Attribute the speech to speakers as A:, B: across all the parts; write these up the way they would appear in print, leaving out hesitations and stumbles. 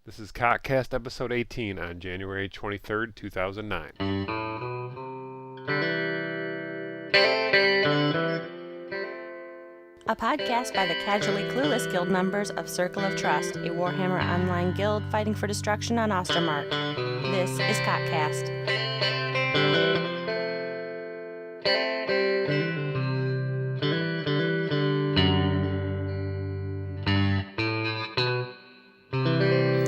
A: This is CoTCast episode 18 on January 23rd, 2009.
B: A podcast by the casually clueless guild members of Circle of Trust, a Warhammer Online guild fighting for destruction on Ostermark. This is CoTCast.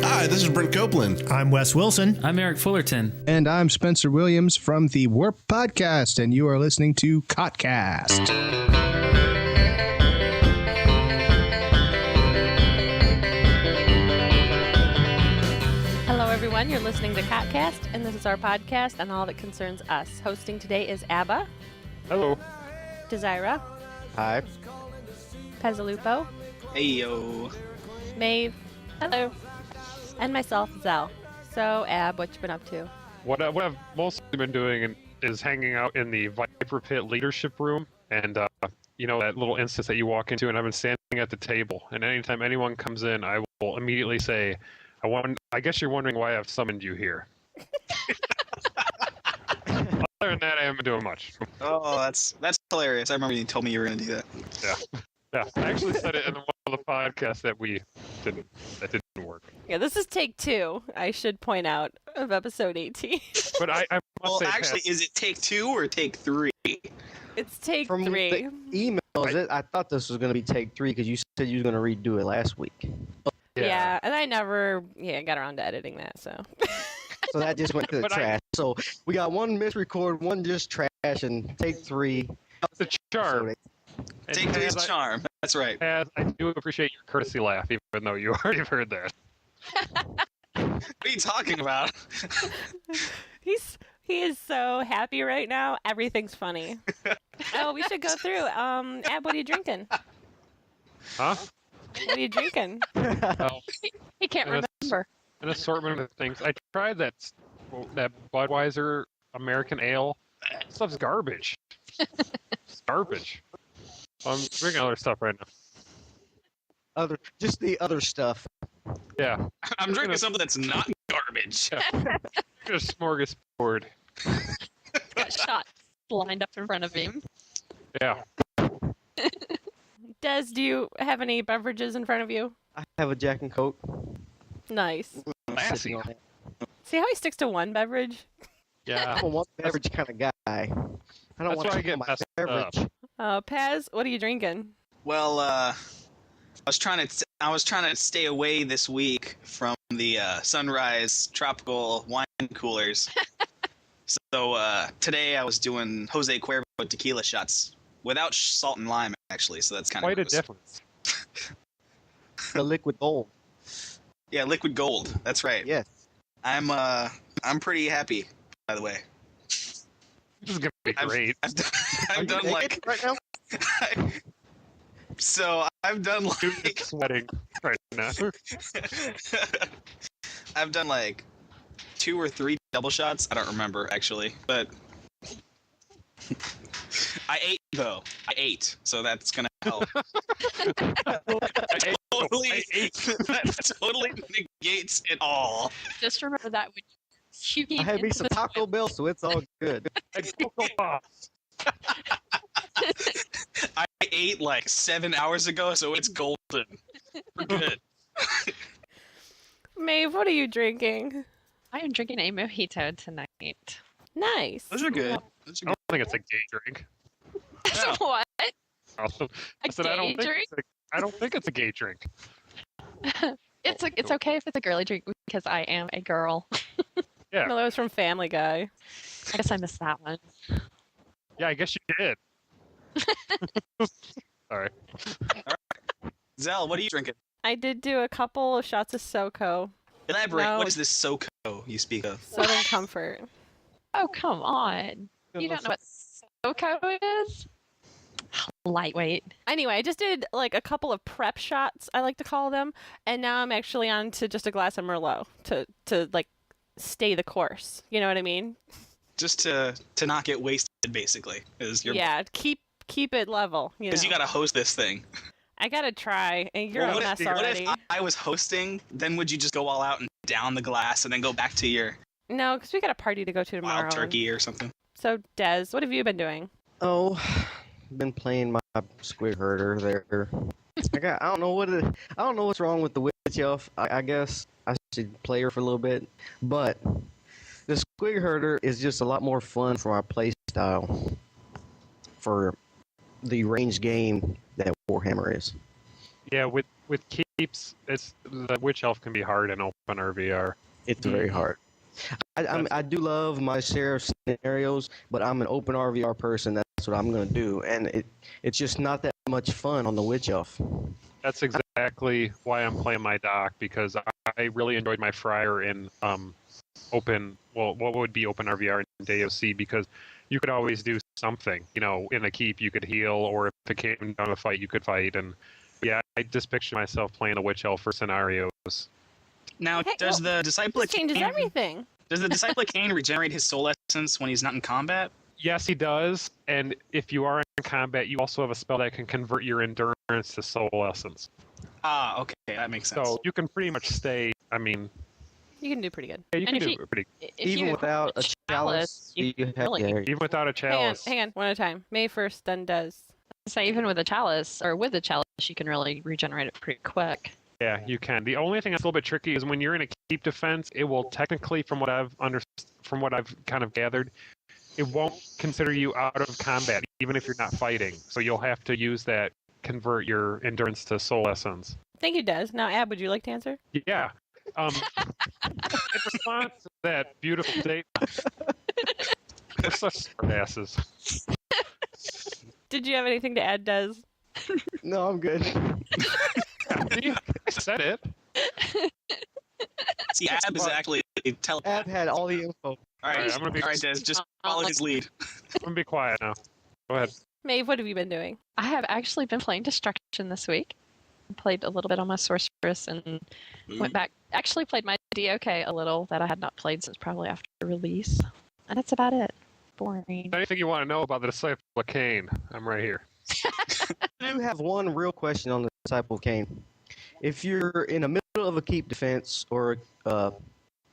C: Hi, this is Brent Copeland.
D: I'm Wes Wilson.
E: I'm Eric Fullerton.
F: And I'm Spencer Williams from the Warp Podcast, and you are listening to CoTCast.
B: Hello, everyone. You're listening to CoTCast, and this is our podcast on all that concerns us. Hosting today is Abba.
A: Hello.
B: Desira.
G: Hi.
B: Pezzalupo.
G: Hey, yo.
B: Maeve. Hello. And myself, Zell. So, Ab, what you been up to?
A: What I've mostly been doing is hanging out in the Viper Pit leadership room, and you know that little instance that you walk into, and I've been standing at the table, and anytime anyone comes in, I will immediately say, I guess you're wondering why I've summoned you here. Other than that, I haven't been doing much.
G: Oh, that's hilarious. I remember you told me you were going to do that.
A: Yeah. I actually said it in one of the podcasts that didn't work.
B: Yeah, this is take 2, I should point out, of episode 18.
A: But I must
G: Well,
A: say,
G: actually, is it take 2 or take 3?
B: It's take
G: From
B: 3.
G: The emails, I thought this was going to be take 3 because you said you were going to redo it last week.
B: Yeah, and I never got around to editing that, so.
G: So that just went to the trash. So we got one misrecord, one just trash, and take 3.
A: It's a charm.
G: Take 3 is charm. That's right.
A: I do appreciate your courtesy laugh, even though you already heard that.
G: What are you talking about?
B: He is so happy right now. Everything's funny. Oh, we should go through. Ab, what are you drinking?
A: Huh?
B: What are you drinking?
A: Oh,
H: He can't remember.
A: an assortment of things. I tried that Budweiser American Ale. That stuff's garbage. It's garbage. I'm drinking other stuff right now.
G: Just the other stuff.
A: Yeah.
I: I'm drinking something that's not garbage.
A: Yeah. A smorgasbord.
H: Got shots lined up in front of him.
A: Yeah.
B: Des, do you have any beverages in front of you?
G: I have a Jack and Coke.
B: Nice.
A: Classy.
B: See how he sticks to one beverage?
A: Yeah.
G: I'm a one beverage kind of guy. I don't
A: That's
G: want
A: why I
G: to
A: get
G: my
A: messed
G: beverage.
A: up.
B: Paz, what are you drinking?
I: Well, I was trying to stay away this week from the Sunrise Tropical wine coolers. So today I was doing Jose Cuervo tequila shots without salt and lime, actually. So that's kind of
A: Quite a difference.
G: The liquid gold.
I: Yeah, liquid gold. That's right.
G: Yes.
I: I'm pretty happy, by the way.
A: This is gonna be great.
I: I've done like
G: right now.
I: So I've done like
A: Sweating right now.
I: I've done like 2 or 3 double shots. I don't remember actually, but I ate though. I ate, so that's gonna help. That totally negates it all.
H: Just remember that when you
G: I had me some Taco Bell, so it's all good.
I: I ate like 7 hours ago, so it's golden. We're good.
B: Maeve, what are you drinking?
H: I am drinking a mojito tonight.
B: Nice.
I: Those are good.
A: I don't think it's a gay drink.
I: No.
H: What?
A: Also, I
H: A
A: said I don't
H: gay
A: think
H: drink?
A: I don't think it's a gay drink.
H: It's okay if it's a girly drink because I am a girl.
A: Yeah.
B: No, that was from Family Guy.
H: I guess I missed that one.
A: Yeah, I guess you did. Sorry.
I: Zell, what are you drinking?
B: I did do a couple of shots of SoCo.
I: Elaborate.
B: No.
I: What is this SoCo you speak of?
B: Southern Comfort.
H: Oh, come on. You don't know what SoCo is? Lightweight.
B: Anyway, I just did like a couple of prep shots, I like to call them, and now I'm actually on to just a glass of Merlot to like stay the course. You know what I mean?
I: Just to not get wasted, basically.
B: Yeah, keep it level.
I: Because you got to host this thing.
B: I gotta try, and you're
I: Well,
B: a mess
I: what
B: already.
I: if I was hosting? Then would you just go all out and down the glass and then go back to your
B: No, because we got a party to go to tomorrow.
I: wild turkey or something?
B: So, Des, what have you been doing?
G: Oh, been playing my squid herder there. I don't know I don't know what's wrong with the witch elf. I guess I should play her for a little bit, but the squid herder is just a lot more fun for our play style for the range game that Warhammer is.
A: Yeah, with keeps, it's the witch elf can be hard in open RVR.
G: It's very hard. I do love my share of scenarios, but I'm an open RVR person. That's what I'm going to do, and it's just not that much fun on the witch elf.
A: That's exactly why I'm playing my doc, because I really enjoyed my friar in open. Well, what would be open RVR in DOC, because you could always do something. You know, in a keep you could heal, or if it came down to a fight, you could fight. And yeah, I just picture myself playing a witch elf for scenarios.
I: Now,
B: Hey,
I: does the disciple
B: This changes
I: Cain,
B: everything.
I: does the disciple Cain regenerate his soul essence when he's not in combat?
A: Yes, he does. And if you are in combat, you also have a spell that can convert your endurance to soul essence.
I: Ah, okay, that makes sense.
A: So you can pretty much stay. I mean,
B: You can do pretty good.
A: yeah, you
H: And
A: can
H: if
A: do it pretty.
H: If
G: Even
H: you
G: without a chalice,
H: you
G: you have
H: really-
A: Even without a chalice.
B: Hang on, one at a time. May 1st, then Des.
H: say even with a chalice or with a chalice, you can really regenerate it pretty quick.
A: Yeah, you can. The only thing that's a little bit tricky is when you're in a keep defense, it will technically, from what I've kind of gathered, it won't consider you out of combat, even if you're not fighting. So you'll have to use that, convert your endurance to soul essence.
B: Thank you, Des. Now, Ab, would you like to answer?
A: Yeah. In response to that beautiful statement, we're such smart asses.
B: Did you have anything to add, Des?
G: No, I'm good.
A: See, I said it.
I: See, Ab is actually a telepath.
G: Ab had all the info.
I: All right,
A: I'm gonna be-
I: all right, Des, just follow his lead.
A: I'm gonna be quiet now. Go ahead.
B: Maeve, what have you been doing?
H: I have actually been playing Destruction this week. Played a little bit on my Sorceress and went back. Actually played my DOK a little that I had not played since probably after release. And that's about it. Boring.
A: Anything you want to know about the disciple of Cain, I'm right here.
G: I do have one real question on the disciple of Cain. If you're in the middle of a keep defense or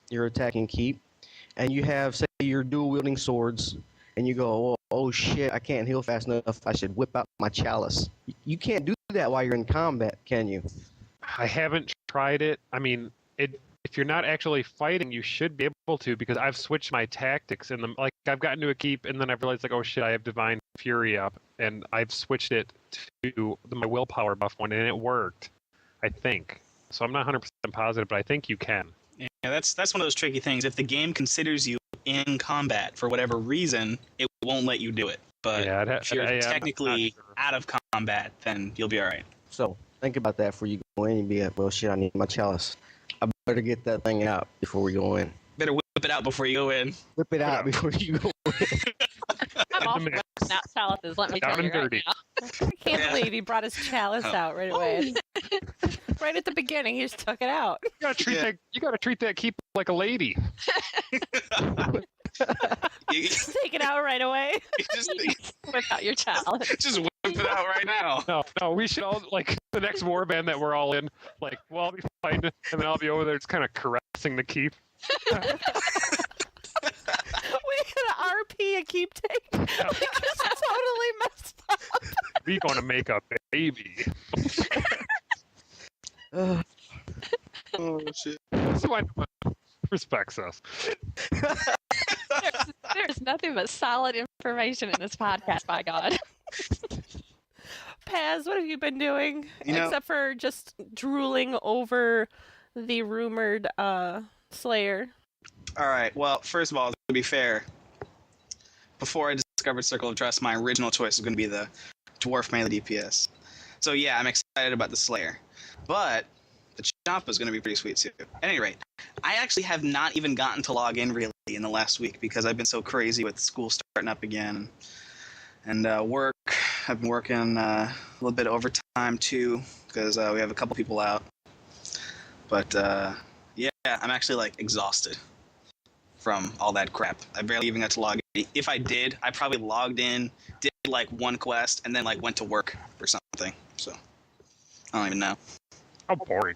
G: you're attacking keep, and you have, say, you're dual wielding swords, and you go, oh shit, I can't heal fast enough, I should whip out my chalice. You can't do that while you're in combat, can you?
A: I haven't tried it. I mean, if you're not actually fighting, you should be able to, because I've switched my tactics and I've gotten to a keep and then I've realized oh shit, I have Divine Fury up, and I've switched it to my willpower buff one, and it worked, I think. So I'm not 100% positive, but I think you can.
I: Yeah, that's one of those tricky things. If the game considers you in combat for whatever reason, it won't let you do it. But
A: Yeah,
I: if you're
A: I'm not
I: technically
A: sure.
I: out of combat, then you'll be all right.
G: So think about that before you go in and be like, well shit, I need my chalice. I better get that thing out before we go in.
I: Better whip it out before you go in.
G: Whip it out before you go in.
H: I'm off
A: mix.
H: whipping out chalices, let me
A: Down
H: tell you
A: and
H: right
A: dirty.
H: now.
B: I can't
I: Yeah.
B: believe he brought his chalice out right away. Right at the beginning, he just took it out.
A: You gotta treat
I: Yeah.
A: that. You gotta treat that keep like a lady.
I: You
B: Take it out right away.
I: just,
H: Whip out your chalice.
I: just whip it out right now.
A: No, we should all, like, the next warband that we're all in, like, well, I'll be fighting, and then I'll be over there just kind of caressing the keep.
B: We gonna RP a keep take. Like, this is totally messed up.
A: We gonna make a baby.
G: Ugh.
I: Oh shit.
A: So I respects us.
H: There's nothing but solid information in this podcast, by God.
B: Paz, what have you been doing?
I: You know-
B: Except for just drooling over the rumored Slayer.
I: All right. Well, first of all, to be fair, before I discovered Circle of Trust, my original choice was going to be the Dwarf melee DPS. So yeah, I'm excited about the Slayer. But the Chomp is going to be pretty sweet too. At any rate, I actually have not even gotten to log in really in the last week because I've been so crazy with school starting up again. And work, I've been working a little bit of overtime too because we have a couple people out. But yeah, I'm actually like exhausted from all that crap. I barely even got to log in. If I did, I probably logged in, did like one quest, and then like went to work or something. So I don't even know.
A: How boring.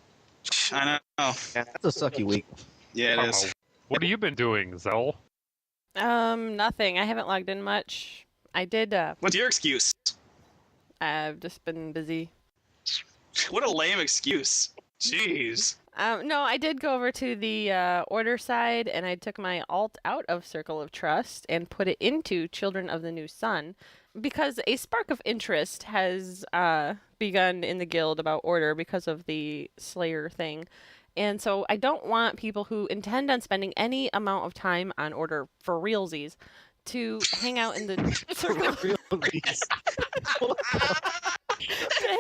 I: I know.
G: Yeah, that's a sucky week.
I: Yeah, it is.
A: What have you been doing, Zell?
B: Nothing. I haven't logged in much. I did.
I: What's your excuse?
B: I've just been busy.
I: What a lame excuse. Jeez.
B: No, I did go over to the order side, and I took my alt out of Circle of Trust and put it into Children of the New Sun, because a spark of interest has begun in the guild about order because of the Slayer thing. And so I don't want people who intend on spending any amount of time on order for realsies to hang out in the circle. To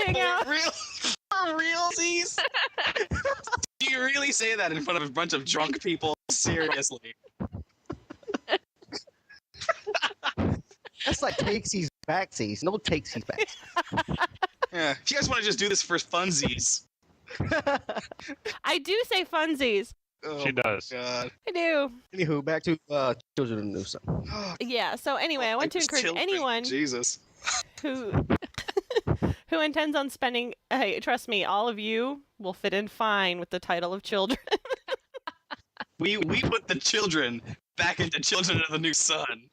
B: hang out.
I: For realsies? Do you really say that in front of a bunch of drunk people? Seriously.
G: That's like takesies, backsies. No takesies, backsies.
I: Yeah. If you guys want to just do this for funsies.
B: I do say funsies.
I: Oh,
A: She does.
I: God.
B: I do.
G: Anywho, back to Children of the New Sun.
B: Yeah, so anyway, I want to
I: Just
B: encourage
I: children.
B: anyone
I: Jesus.
B: who who intends on spending, hey, trust me, all of you will fit in fine with the title of children.
I: We put the children back into Children of the New Sun.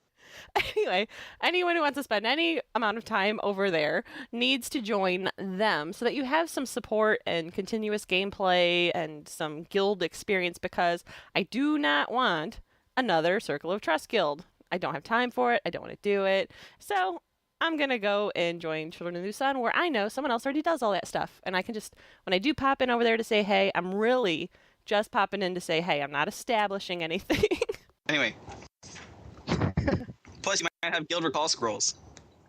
B: Anyway, anyone who wants to spend any amount of time over there needs to join them so that you have some support and continuous gameplay and some guild experience, because I do not want another Circle of Trust guild. I don't have time for it. I don't want to do it. So I'm going to go and join Children of the New Sun, where I know someone else already does all that stuff. And I can just, when I do pop in over there to say, hey, I'm really just popping in to say, hey, I'm not establishing anything.
I: Anyway. Plus, you might have guild recall scrolls.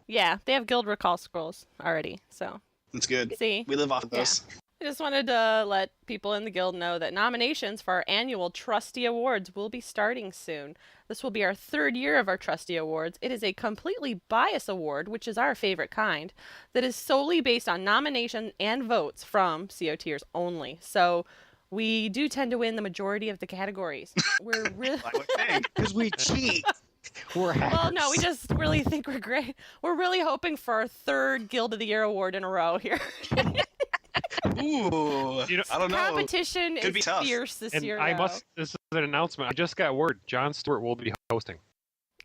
B: Yeah, they have guild recall scrolls already, so.
I: That's good.
B: See?
I: We live off of
B: Yeah.
I: those.
B: I just wanted to let people in the guild know that nominations for our annual Trusty Awards will be starting soon. This will be our 3rd year of our Trusty Awards. It is a completely biased award, which is our favorite kind, that is solely based on nomination and votes from COTers only. So we do tend to win the majority of the categories. We're really...
I: I would think.
G: Because we cheat. We're hackers.
B: Well, no, we just really think we're great. We're really hoping for our 3rd Guild of the Year award in a row here.
I: Ooh.
A: You know,
I: I don't know.
B: Competition
I: Could be
B: is
I: tough.
B: fierce this
A: And
B: year.
A: I
B: though.
A: must. This is an announcement. I just got word. Jon Stewart will be hosting.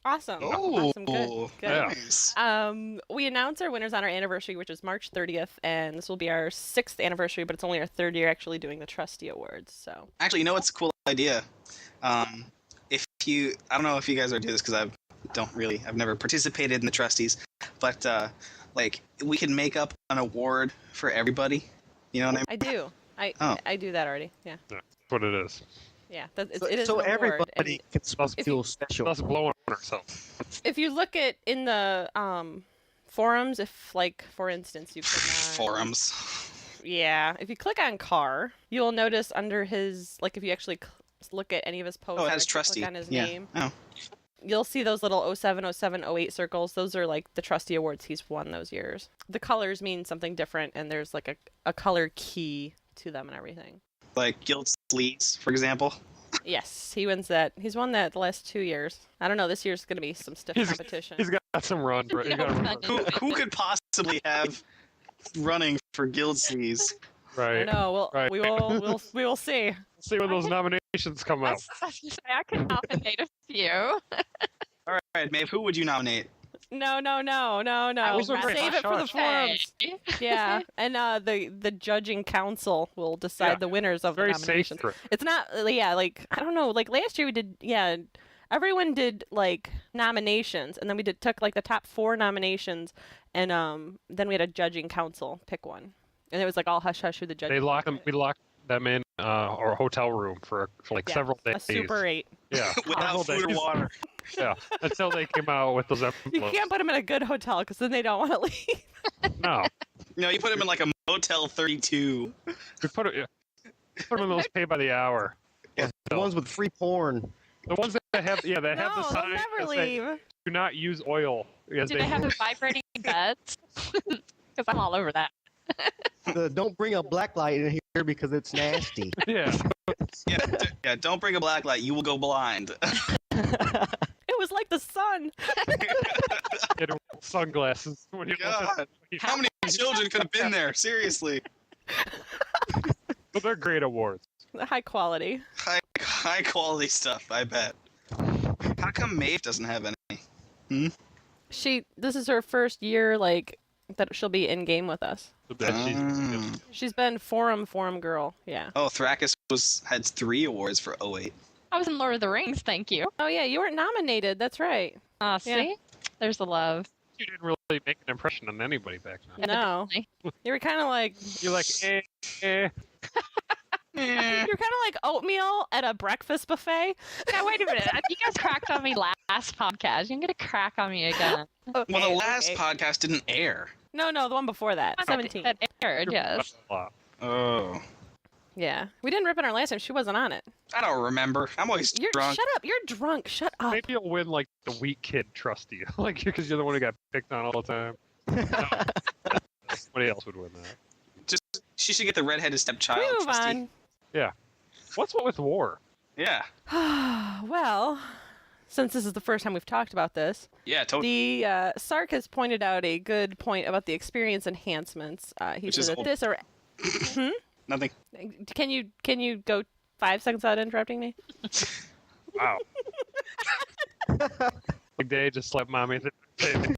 B: Awesome.
I: Oh,
B: Awesome. Good. Good.
A: Yeah.
I: nice.
B: We announce our winners on our anniversary, which is March 30th, and this will be our 6th anniversary, but it's only our 3rd year actually doing the Trusty Awards. So
I: Actually, you know what's a cool idea? If you, I don't know if you guys are doing this because I've never participated in the trustees, but like we can make up an award for everybody. You know what I mean?
B: I do.
I: Oh.
B: I do that already. Yeah.
A: That's what it is.
B: Yeah. It is
G: so
B: an award,
G: everybody
B: and
G: can
B: if
G: feel special.
A: Us blowing on ourselves.
B: if you look at in the forums, if like for instance you click on
I: Forums.
B: Yeah, if you click on Carr, you'll notice under his, like if you actually look at any of his posts,
I: Oh, it has
B: like, you
I: trusty.
B: click on his
I: Yeah.
B: name,
I: Oh.
B: you'll see those little 07, 07, 08 circles. Those are like the Trusty Awards he's won those years. The colors mean something different, and there's like a color key to them and everything.
I: Like guild sleeves, for example.
B: Yes, he wins that. He's won that the last 2 years. I don't know, this year's going to be some stiff competition.
A: He's got some run. Bro. He's got a run.
I: Who could possibly have running for guild sleeves?
B: I
A: Right.
B: don't know. Well,
A: Right.
B: we will see.
A: See when those nominations come out.
H: I could nominate a few.
I: All right, Maeve, who would you nominate?
B: No.
A: was a great
B: Save it for the
A: hush.
B: forums. Yeah, and the judging council will decide
A: Yeah.
B: the winners of the
A: Very
B: nominations.
A: safe.
B: It's not, yeah, like I don't know, like last year we did, yeah, everyone did like nominations, and then we took like the top 4 nominations, and then we had a judging council pick one, and it was like all hush hush who the judges.
A: They locked them. We locked them in our hotel room for like
B: Yeah,
A: several
B: a
A: days.
B: Super 8.
A: Yeah.
I: Without
A: several
I: food or
A: days.
I: water.
A: Yeah. Until they came out with those
B: You
A: envelopes.
B: can't put them in a good hotel because then they don't want to leave.
A: No.
I: No, you put him in like a Motel 32.
A: We put it. Yeah. Put them in those pay by the hour.
G: Yeah, the ones with free porn.
A: The ones that have, yeah, that have the
B: No, they'll
A: sign
B: never
A: that say,
B: leave.
A: "Do not use oil." Yes,
H: Do they have a vibrating beds? Because I'm all over that.
G: Don't bring a black light in here because it's nasty.
A: Yeah.
I: Yeah, don't bring a black light. You will go blind.
B: It was like the sun.
A: Get sunglasses when you
I: God. How many children could have been there? Seriously.
A: But they're great awards.
B: High quality.
I: High quality stuff, I bet. How come Maeve doesn't have any?
B: This is her first year, like, that she'll be in game with us.
A: So that
B: She's been forum girl. Yeah.
I: Oh, Thrakis had 3 awards for 08.
H: I was in Lord of the Rings, thank you.
B: Oh yeah, you weren't nominated. That's right.
H: See?
B: Yeah.
H: There's the love.
A: you didn't really make an impression on anybody back then.
B: No. You were kind of like
A: You're like, eh.
B: you're kind of like oatmeal at a breakfast buffet.
H: Yeah, wait a minute. You guys cracked on me last podcast. You're going to crack on me again.
I: Well, the last podcast didn't air.
B: No, the one before that. 17.
H: That aired, yes.
I: Oh.
B: Yeah. We didn't rip on her last time. She wasn't on it.
I: I don't remember. I'm always drunk.
B: Shut up. You're drunk. Shut up.
A: Maybe you'll win like the weak kid trusty, like because you're the one who got picked on all the time. No. Somebody else would win that.
I: She should get the redheaded stepchild
B: We move
I: trustee.
B: on.
A: Yeah. What's what with war?
I: Yeah.
B: Well, since this is the first time we've talked about this,
I: Yeah, totally.
B: the Sark has pointed out a good point about the experience enhancements. He
I: Which
B: said
I: is
B: that
I: old.
B: this or
I: Nothing.
B: can you go 5 seconds without interrupting me?
A: Wow. Big day just slept mommy. If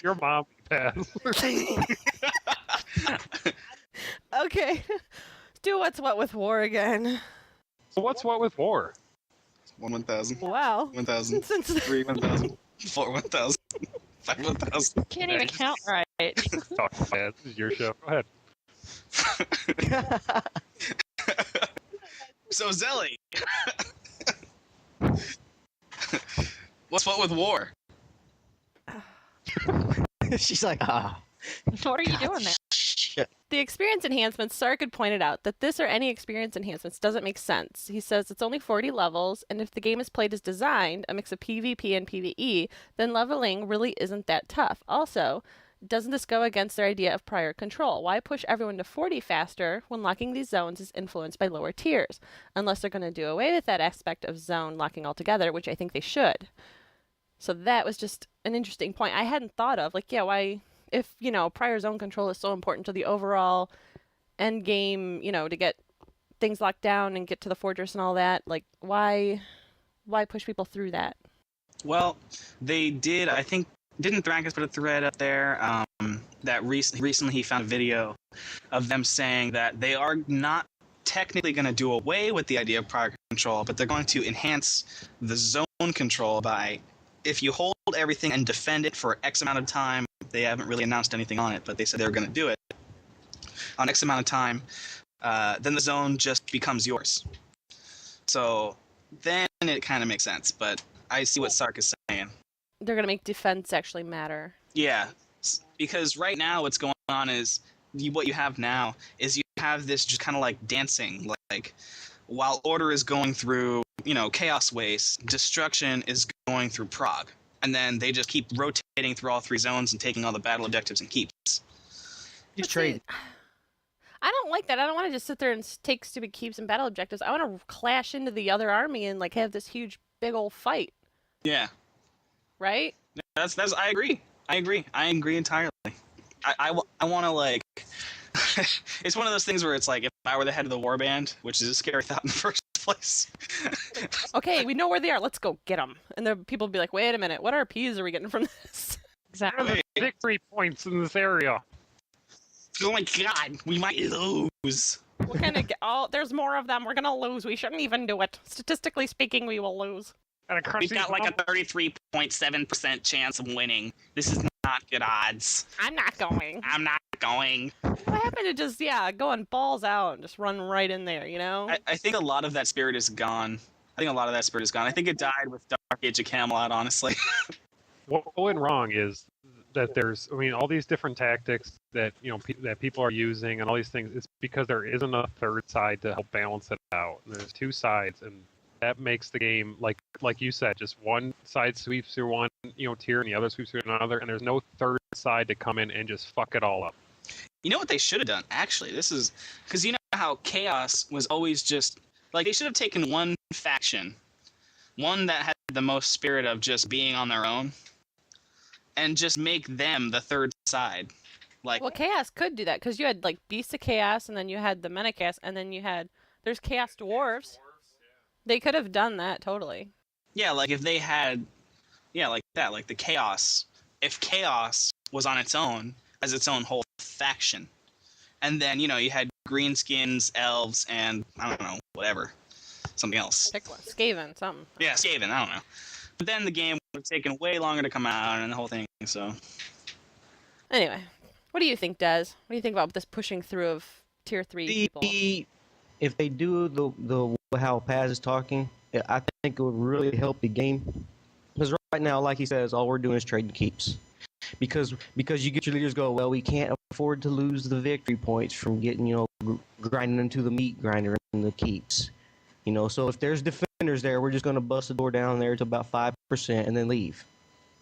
A: your mom pass.
B: Okay. Do what's what with war again.
A: What's what with war?
I: 1,000.
B: Wow.
I: 1,000.
B: Since
I: 3 1,000. 4 1,000. 5 1,000.
H: Can't even count right.
A: Talk bad. This is your show. Go ahead.
I: So Zelly, what's what with war?
G: She's like, ah.
H: What are you doing there?
G: Shit.
B: the experience enhancements, Sark had pointed out that this or any experience enhancements doesn't make sense. He says it's only 40 levels, and if the game is played as designed, a mix of PvP and PvE, then leveling really isn't that tough. Also, doesn't this go against their idea of prior control? Why push everyone to 40 faster when locking these zones is influenced by lower tiers? Unless they're going to do away with that aspect of zone locking altogether, which I think they should. So that was just an interesting point I hadn't thought of. Like, yeah, why, if, prior zone control is so important to the overall end game, to get things locked down and get to the fortress and all that, like, why push people through that?
I: Well, they did, I think, didn't Thrakus put a thread up there that recently he found a video of them saying that they are not technically going to do away with the idea of prior control, but they're going to enhance the zone control by, if you hold everything and defend it for X amount of time, they haven't really announced anything on it, but they said they were going to do it on X amount of time, then the zone just becomes yours. So then it kind of makes sense, but I see what Sark is saying.
B: They're going to make defense actually matter.
I: Yeah, because right now what's going on is what you have now is you have this just kind of like dancing, like while order is going through, chaos waste, destruction is going through prog, and then they just keep rotating through all three zones and taking all the battle objectives and keeps.
G: He's trading.
B: I don't like that. I don't want to just sit there and take stupid keeps and battle objectives. I want to clash into the other army and like have this huge big old fight,
I: Yeah,
B: right?
I: that's I agree entirely. I want to like. It's one of those things where it's like if I were the head of the warband, which is a scary thought in the first place.
B: Okay, we know where they are. Let's go get them. And then people will be like, wait a minute, what RPs are we getting from this?
H: Exactly.
A: Victory points in this area.
I: Oh my god, we might lose.
B: We're gonna get, there's more of them. We're gonna lose. We shouldn't even do it. Statistically speaking, we will lose.
I: We've got like a 33.7% chance of winning. This is not good odds.
B: I'm not going.
I: I'm not going.
B: What happened to just, going balls out and just run right in there,
I: I think a lot of that spirit is gone. I think it died with Dark Age of Camelot, honestly.
A: What went wrong is that there's, all these different tactics that, that people are using and all these things. It's because there isn't a third side to help balance it out. And there's two sides, and that makes the game, like you said, just one side sweeps through one, tier and the other sweeps through another, and there's no third side to come in and just fuck it all up.
I: You know what they should have done, actually? This is, because you know how Chaos was always just, like, they should have taken one faction, one that had the most spirit of just being on their own, and just make them the third side. Like,
B: Well, Chaos could do that because you had like Beasts of Chaos, and then you had the Men of Chaos, and then there's Chaos Dwarves. They could have done that totally.
I: yeah, like if they had, yeah, like that, like the Chaos. If Chaos was on its own as its own whole faction, and then you had greenskins, elves, and I don't know, whatever, something else.
B: Pick one. Skaven, something.
I: Yeah, Skaven, I don't know. But then the game would have taken way longer to come out and the whole thing. So
B: Anyway, what do you think, Des? What do you think about this pushing through of tier 3 people?
G: If they do the how Paz is talking, I think it would really help the game. Because right now, like he says, all we're doing is trading keeps. Because you get your leaders go, well, we can't afford to lose the victory points from getting, grinding into the meat grinder and the keeps. So if there's defenders there, we're just going to bust the door down there to about 5% and then leave.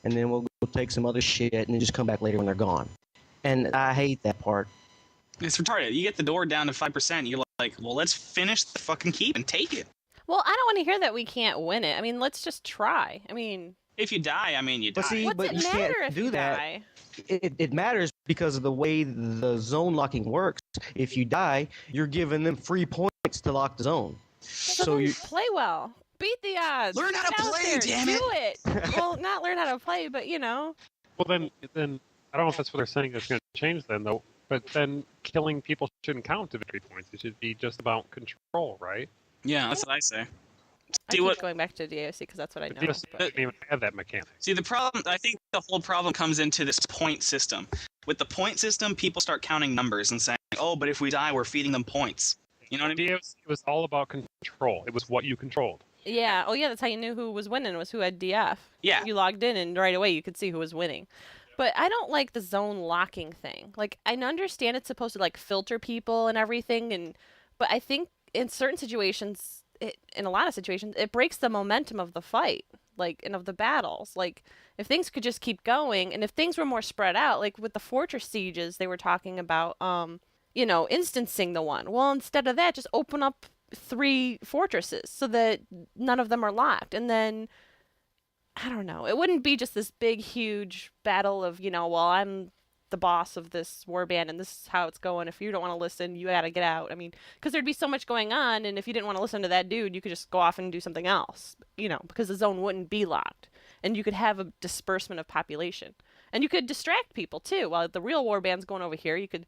G: And then we'll go take some other shit and then just come back later when they're gone. And I hate that part.
I: it's retarded. You get the door down to 5%, you're like, well, let's finish the fucking keep and take it.
B: Well, I don't want to hear that we can't win it. I mean, let's just try. I mean,
I: If you die, you die.
G: But see,
B: what's
G: but
B: it
G: you
B: matter
G: can't
B: if
G: do
B: you
G: that.
B: die?
G: It matters because of the way the zone locking works. If you die, you're giving them free points to lock the zone.
B: So then
G: you
B: play well. Beat the odds.
I: Learn how to
B: Get out
I: play,
B: there.
I: damn
B: Do it. Well, not learn how to play, but
A: Well, then I don't know if that's what they're saying that's going to change then, though. But then killing people shouldn't count to victory points. It should be just about control, right?
I: Yeah, that's what I say.
B: I keep going back to DOC because that's what I know.
A: DOC didn't even have that mechanic.
I: See, the problem, I think the whole problem comes into this point system. With the point system, people start counting numbers and saying, oh, but if we die, we're feeding them points. You know what I mean?
A: DOC was all about control. It was what you controlled.
B: Yeah. Oh, yeah. That's how you knew who was winning, was who had DF.
I: Yeah.
B: You logged in, and right away you could see who was winning. But I don't like the zone locking thing. Like, I understand it's supposed to, like, filter people and everything, but I think in certain situations, in a lot of situations, it breaks the momentum of the fight, like, and of the battles. Like, if things could just keep going, and if things were more spread out, like with the fortress sieges, they were talking about, instancing the one. Well, instead of that, just open up 3 fortresses so that none of them are locked, and then I don't know. It wouldn't be just this big, huge battle of, well, I'm the boss of this warband and this is how it's going. If you don't want to listen, you got to get out. I mean, because there'd be so much going on, and if you didn't want to listen to that dude, you could just go off and do something else, because the zone wouldn't be locked. And you could have a disbursement of population. And you could distract people, too. While the real warband's going over here, you could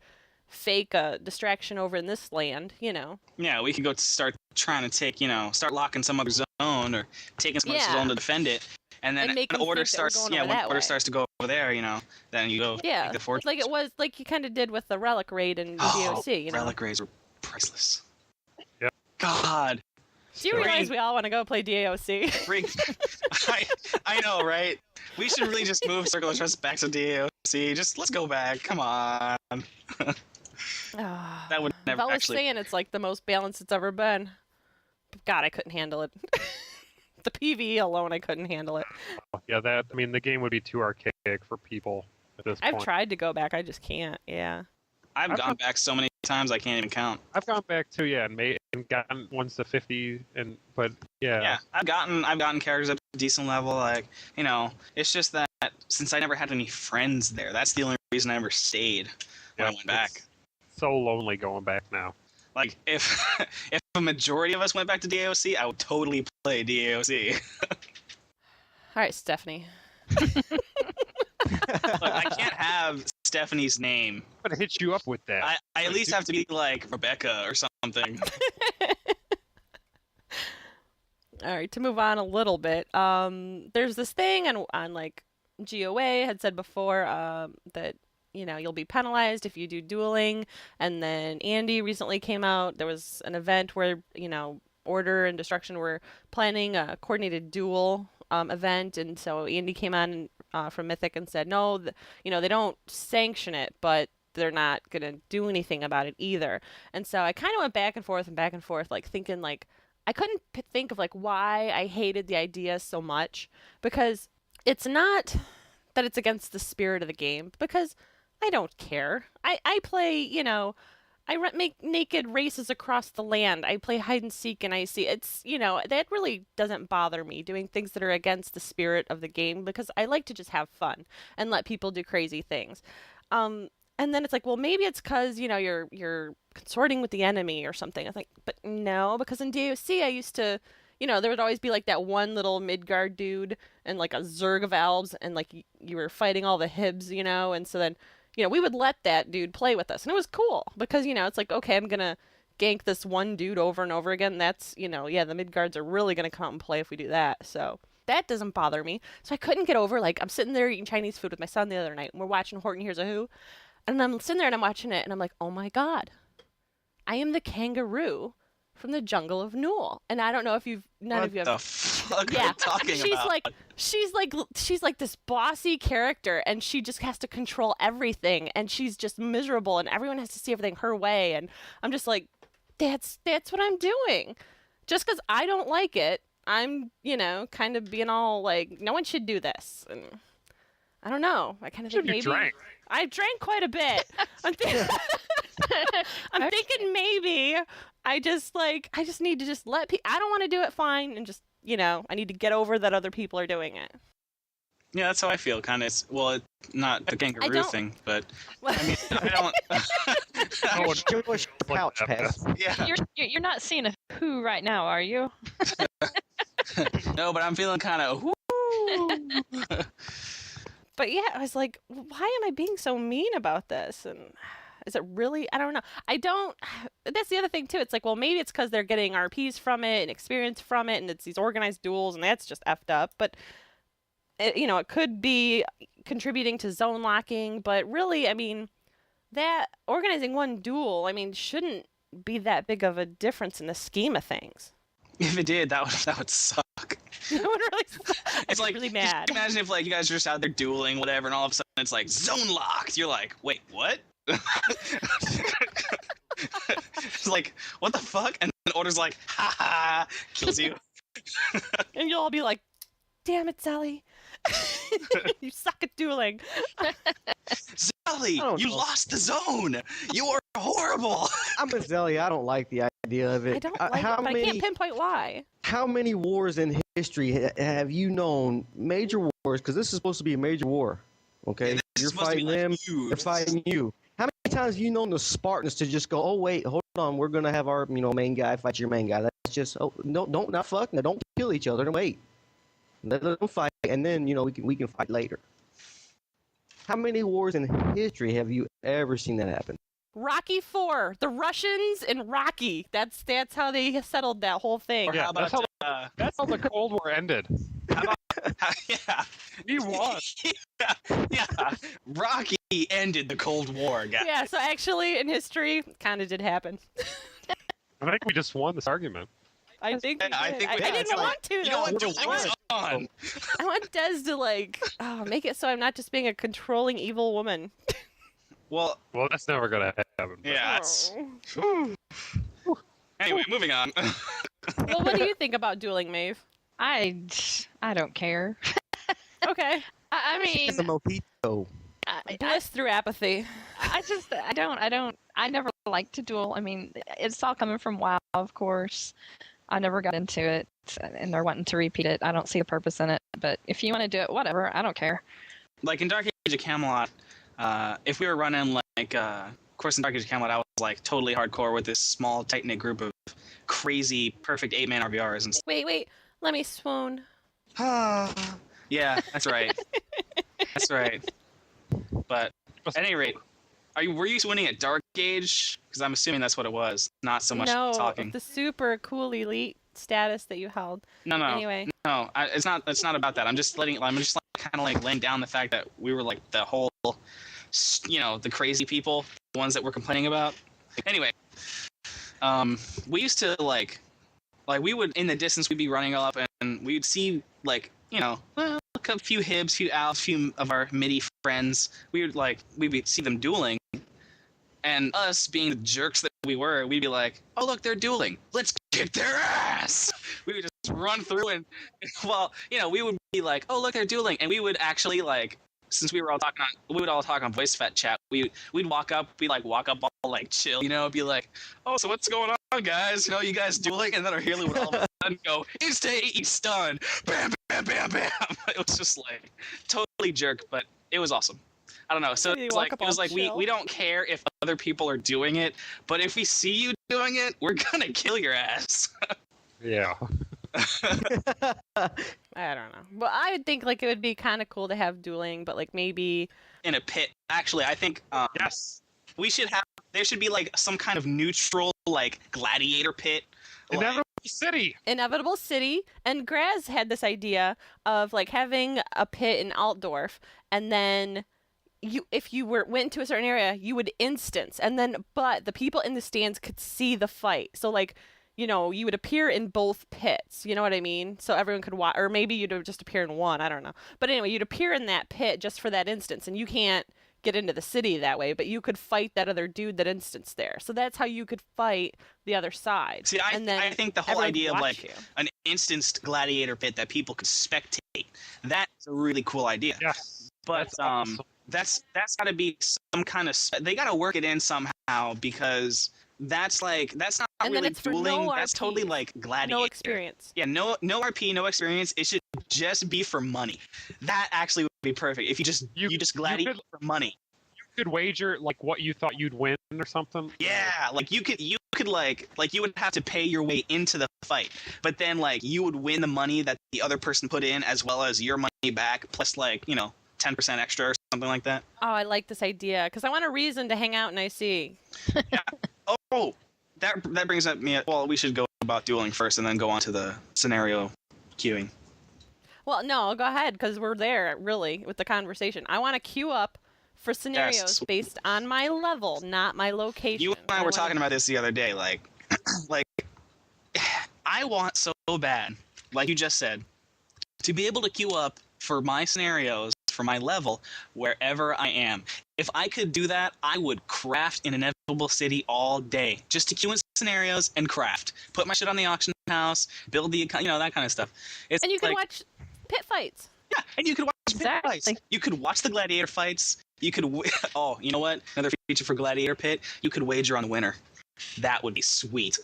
B: fake a distraction over in this land,
I: Yeah, we could go start trying to take, start locking some other zone or taking some other zone to defend it. And then
B: make
I: when
B: them
I: order
B: think that we're
I: starts,
B: going over
I: when
B: that
I: order
B: way.
I: starts to go over there, then you go take the fortress.
B: like it was, like you kind of did with the relic raid in DOC,
I: Relic raids were priceless.
A: Yep.
I: God.
B: Do you realize we all want to go play DOC?
I: I know, right? We should really just move Circle of Trust back to DOC. Just let's go back. Come on. That would never
B: Val was
I: actually.
B: saying it's like the most balanced it's ever been. God, I couldn't handle it. The PvE alone, I couldn't handle it.
A: Yeah, the game would be too archaic for people at this point.
B: I've tried to go back, I just can't. Yeah.
I: I've gone back so many times I can't even count.
A: I've gone back too, and gotten once to 50, but yeah.
I: Yeah, I've gotten characters up to a decent level. Like, it's just that since I never had any friends there, that's the only reason I ever stayed when I went back.
A: It's so lonely going back now.
I: Like, if a majority of us went back to DAOC, I would totally play DAOC.
B: All right, Stephanie.
I: Look, I can't have Stephanie's name.
A: I'm gonna hit you up with that.
I: I at least have to be like Rebecca or something.
B: All right, to move on a little bit, there's this thing on like GOA had said before that you'll be penalized if you do dueling, and then Andy recently came out. There was an event where Order and Destruction were planning a coordinated duel event, and so Andy came on from Mythic and said no, they don't sanction it, but they're not gonna do anything about it either. And so I kind of went back and forth, like thinking like I couldn't think of like why I hated the idea so much, because it's not that it's against the spirit of the game, because I don't care. I play, I make naked races across the land. I play hide and seek, and I see it's, that really doesn't bother me, doing things that are against the spirit of the game, because I like to just have fun and let people do crazy things. And And then it's like, well, maybe it's because, you're consorting with the enemy or something. I was like, but no, because in DOC I used to, there would always be like that one little Midgard dude and like a Zerg of elves, and like you were fighting all the Hibs, and so then, we would let that dude play with us. And it was cool because, it's like, okay, I'm going to gank this one dude over and over again. That's, the Midgards are really going to come out and play if we do that. So that doesn't bother me. So I couldn't get over, like, I'm sitting there eating Chinese food with my son the other night, and we're watching Horton Hears a Who. And I'm sitting there and I'm watching it, and I'm like, oh my God, I am the kangaroo from the jungle of Newell. And I don't know if none of you have.
I: What the fuck are you talking about?
B: She's like this bossy character, and she just has to control everything, and she's just miserable, and everyone has to see everything her way. And I'm just like, that's what I'm doing. Just because I don't like it, I'm, kind of being all like, no one should do this. And I don't know. I kind of think maybe.
A: Drank.
B: I drank quite a bit. I'm thinking maybe I just need to just let people. I don't want to do it, fine, and just I need to get over that other people are doing it.
I: Yeah, that's how I feel. Kind of. Well, not the kangaroo thing, but I mean, I don't.
G: Couch pass.
I: Yeah.
H: You're not seeing a Who right now, are you?
I: No, but I'm feeling kind of.
B: But yeah, I was like, why am I being so mean about this? And is it really? I don't know. That's the other thing too. It's like, well, maybe it's because they're getting RPs from it and experience from it, and it's these organized duels, and that's just effed up. But it could be contributing to zone locking. But really, I mean, that organizing one duel, I mean, shouldn't be that big of a difference in the scheme of things.
I: If it did, that would suck.
B: That would really suck.
I: It's like,
B: really mad.
I: Just imagine if like you guys are just out there dueling, whatever, and all of a sudden it's like zone locked. You're like, wait, what? It's like, what the fuck? And then Order's like, ha ha, kills you.
B: And you'll all be like, damn it, Sally. You suck at dueling.
I: Zelly, you lost the zone. You are horrible.
G: I'm a Zelly. I don't like the idea of it.
B: I don't like it, but I can't pinpoint why.
G: How many wars in history have you known, major wars, because this is supposed to be a major war, okay?
I: Yeah,
G: you're fighting them, they're fighting you. How many times have you known the Spartans to just go, oh, wait, hold on, we're going to have our main guy fight your main guy. That's just, don't kill each other, wait. Let them fight, and then, we can fight later. How many wars in history have you ever seen that happen?
B: Rocky IV, the Russians and Rocky. That's how they settled that whole thing.
I: Or
A: Yeah,
I: how about,
A: that's how the Cold War ended.
I: yeah.
A: He won.
I: Yeah. Rocky ended the Cold War, guys.
B: Yeah, so actually, in history, kind of did happen.
A: I think we just won this argument.
B: I think we did.
I: I
B: didn't want to, though.
I: You know what? Dueling is on.
B: I want Des to, make it so I'm not just being a controlling evil woman.
I: Well,
A: that's never gonna happen. But.
I: yeah. Anyway, moving on.
B: Well, what do you think about dueling, Maeve?
H: I don't care.
B: Okay.
H: I mean,
G: It's a mojito.
B: Bliss through apathy.
H: I never liked to duel. I mean, it's all coming from WoW, of course. I never got into it, and they're wanting to repeat it. I don't see the purpose in it. But if you want to do it, whatever. I don't care.
I: Like in Dark Age of Camelot, if we were running of course in Dark Age of Camelot, I was like totally hardcore with this small, tight-knit group of crazy, perfect 8-man RVRs and stuff.
B: Wait. Let me swoon.
I: Yeah, that's right. That's right. But at any rate, were you swooning at Dark Age? Because I'm assuming that's what it was, not so much talking.
B: No, the super cool elite status that you held.
I: No.
B: Anyway.
I: No, it's not about that. I'm just kind of laying down the fact that we were like the whole, the crazy people, the ones that we're complaining about. Anyway, we used to like we would, in the distance, we'd be running up and we'd see a few Hibs, few Alps, few of our MIDI friends. We'd see them dueling, and us being the jerks that we were, we'd be like, "Oh look, they're dueling. Let's kick their ass." We would just run through and we would be like, "Oh look, they're dueling," and we would actually since we would all talk on voice chat. We'd walk up, all chill, be like, "Oh, so what's going on, guys? You guys dueling?" And then our healer would all of a sudden go, "He's stunned, bam, bam, bam, bam." It was just totally jerk, but it was awesome. I don't know. So
B: You
I: it was
B: walk
I: like,
B: up
I: it was
B: all
I: like we
B: chill.
I: don't care if other people are doing it, but if we see you doing it, we're gonna kill your ass.
A: Yeah.
B: I don't know. Well, I would think like it would be kind of cool to have dueling, but like maybe
I: In a pit. Actually, I think
A: Yes.
I: we should have. There should be like some kind of neutral, like gladiator pit. Like,
A: Inevitable City.
B: Inevitable City. And Graz had this idea of like having a pit in Altdorf, and then if you went to a certain area, you would instance, and then but the people in the stands could see the fight. So like, you know, you would appear in both pits. You know what I mean? So everyone could watch, or maybe you'd just appear in one. I don't know. But anyway, you'd appear in that pit just for that instance, and you can't get into the city that way, but you could fight that other dude that instanced there. So that's how you could fight the other side.
I: See,
B: and then
I: I think the whole
B: everyone
I: idea
B: could
I: of
B: watch
I: like
B: you.
I: an instanced gladiator pit that people could spectate, that's a really cool idea.
A: Yes.
I: But
A: That's awesome.
I: that's got to be some kind of they got to work it in somehow, because that's not
B: And then
I: really
B: it's for
I: dueling.
B: no
I: That's
B: RP.
I: totally like gladiator.
B: No experience.
I: Yeah, no RP, no experience. It should just be for money. That actually would be perfect if you just gladiate for money.
A: You could wager like what you thought you'd win or something.
I: Yeah, like you could like you would have to pay your way into the fight, but then like you would win the money that the other person put in as well as your money back plus like 10% extra or something like that.
B: Oh, I like this idea because I want a reason to hang out in IC.
I: Oh, that brings up me. Well, we should go about dueling first and then go on to the scenario queuing.
B: Well, no, go ahead because we're there really with the conversation. I want to queue up for scenarios based on my level, not my location.
I: You and I were talking about this the other day. Like, like I want so bad, like you just said, to be able to queue up for my scenarios, for my level, wherever I am. If I could do that, I would craft in Inevitable City all day, just to queue in scenarios and craft. Put my shit on the auction house, build the, that kind of stuff. It's
B: And you can
I: like,
B: watch pit fights.
I: yeah, and you could watch pit
H: Exactly.
I: fights. You could watch the gladiator fights. You could, oh, you know what? Another feature for Gladiator Pit, you could wager on the winner. That would be sweet.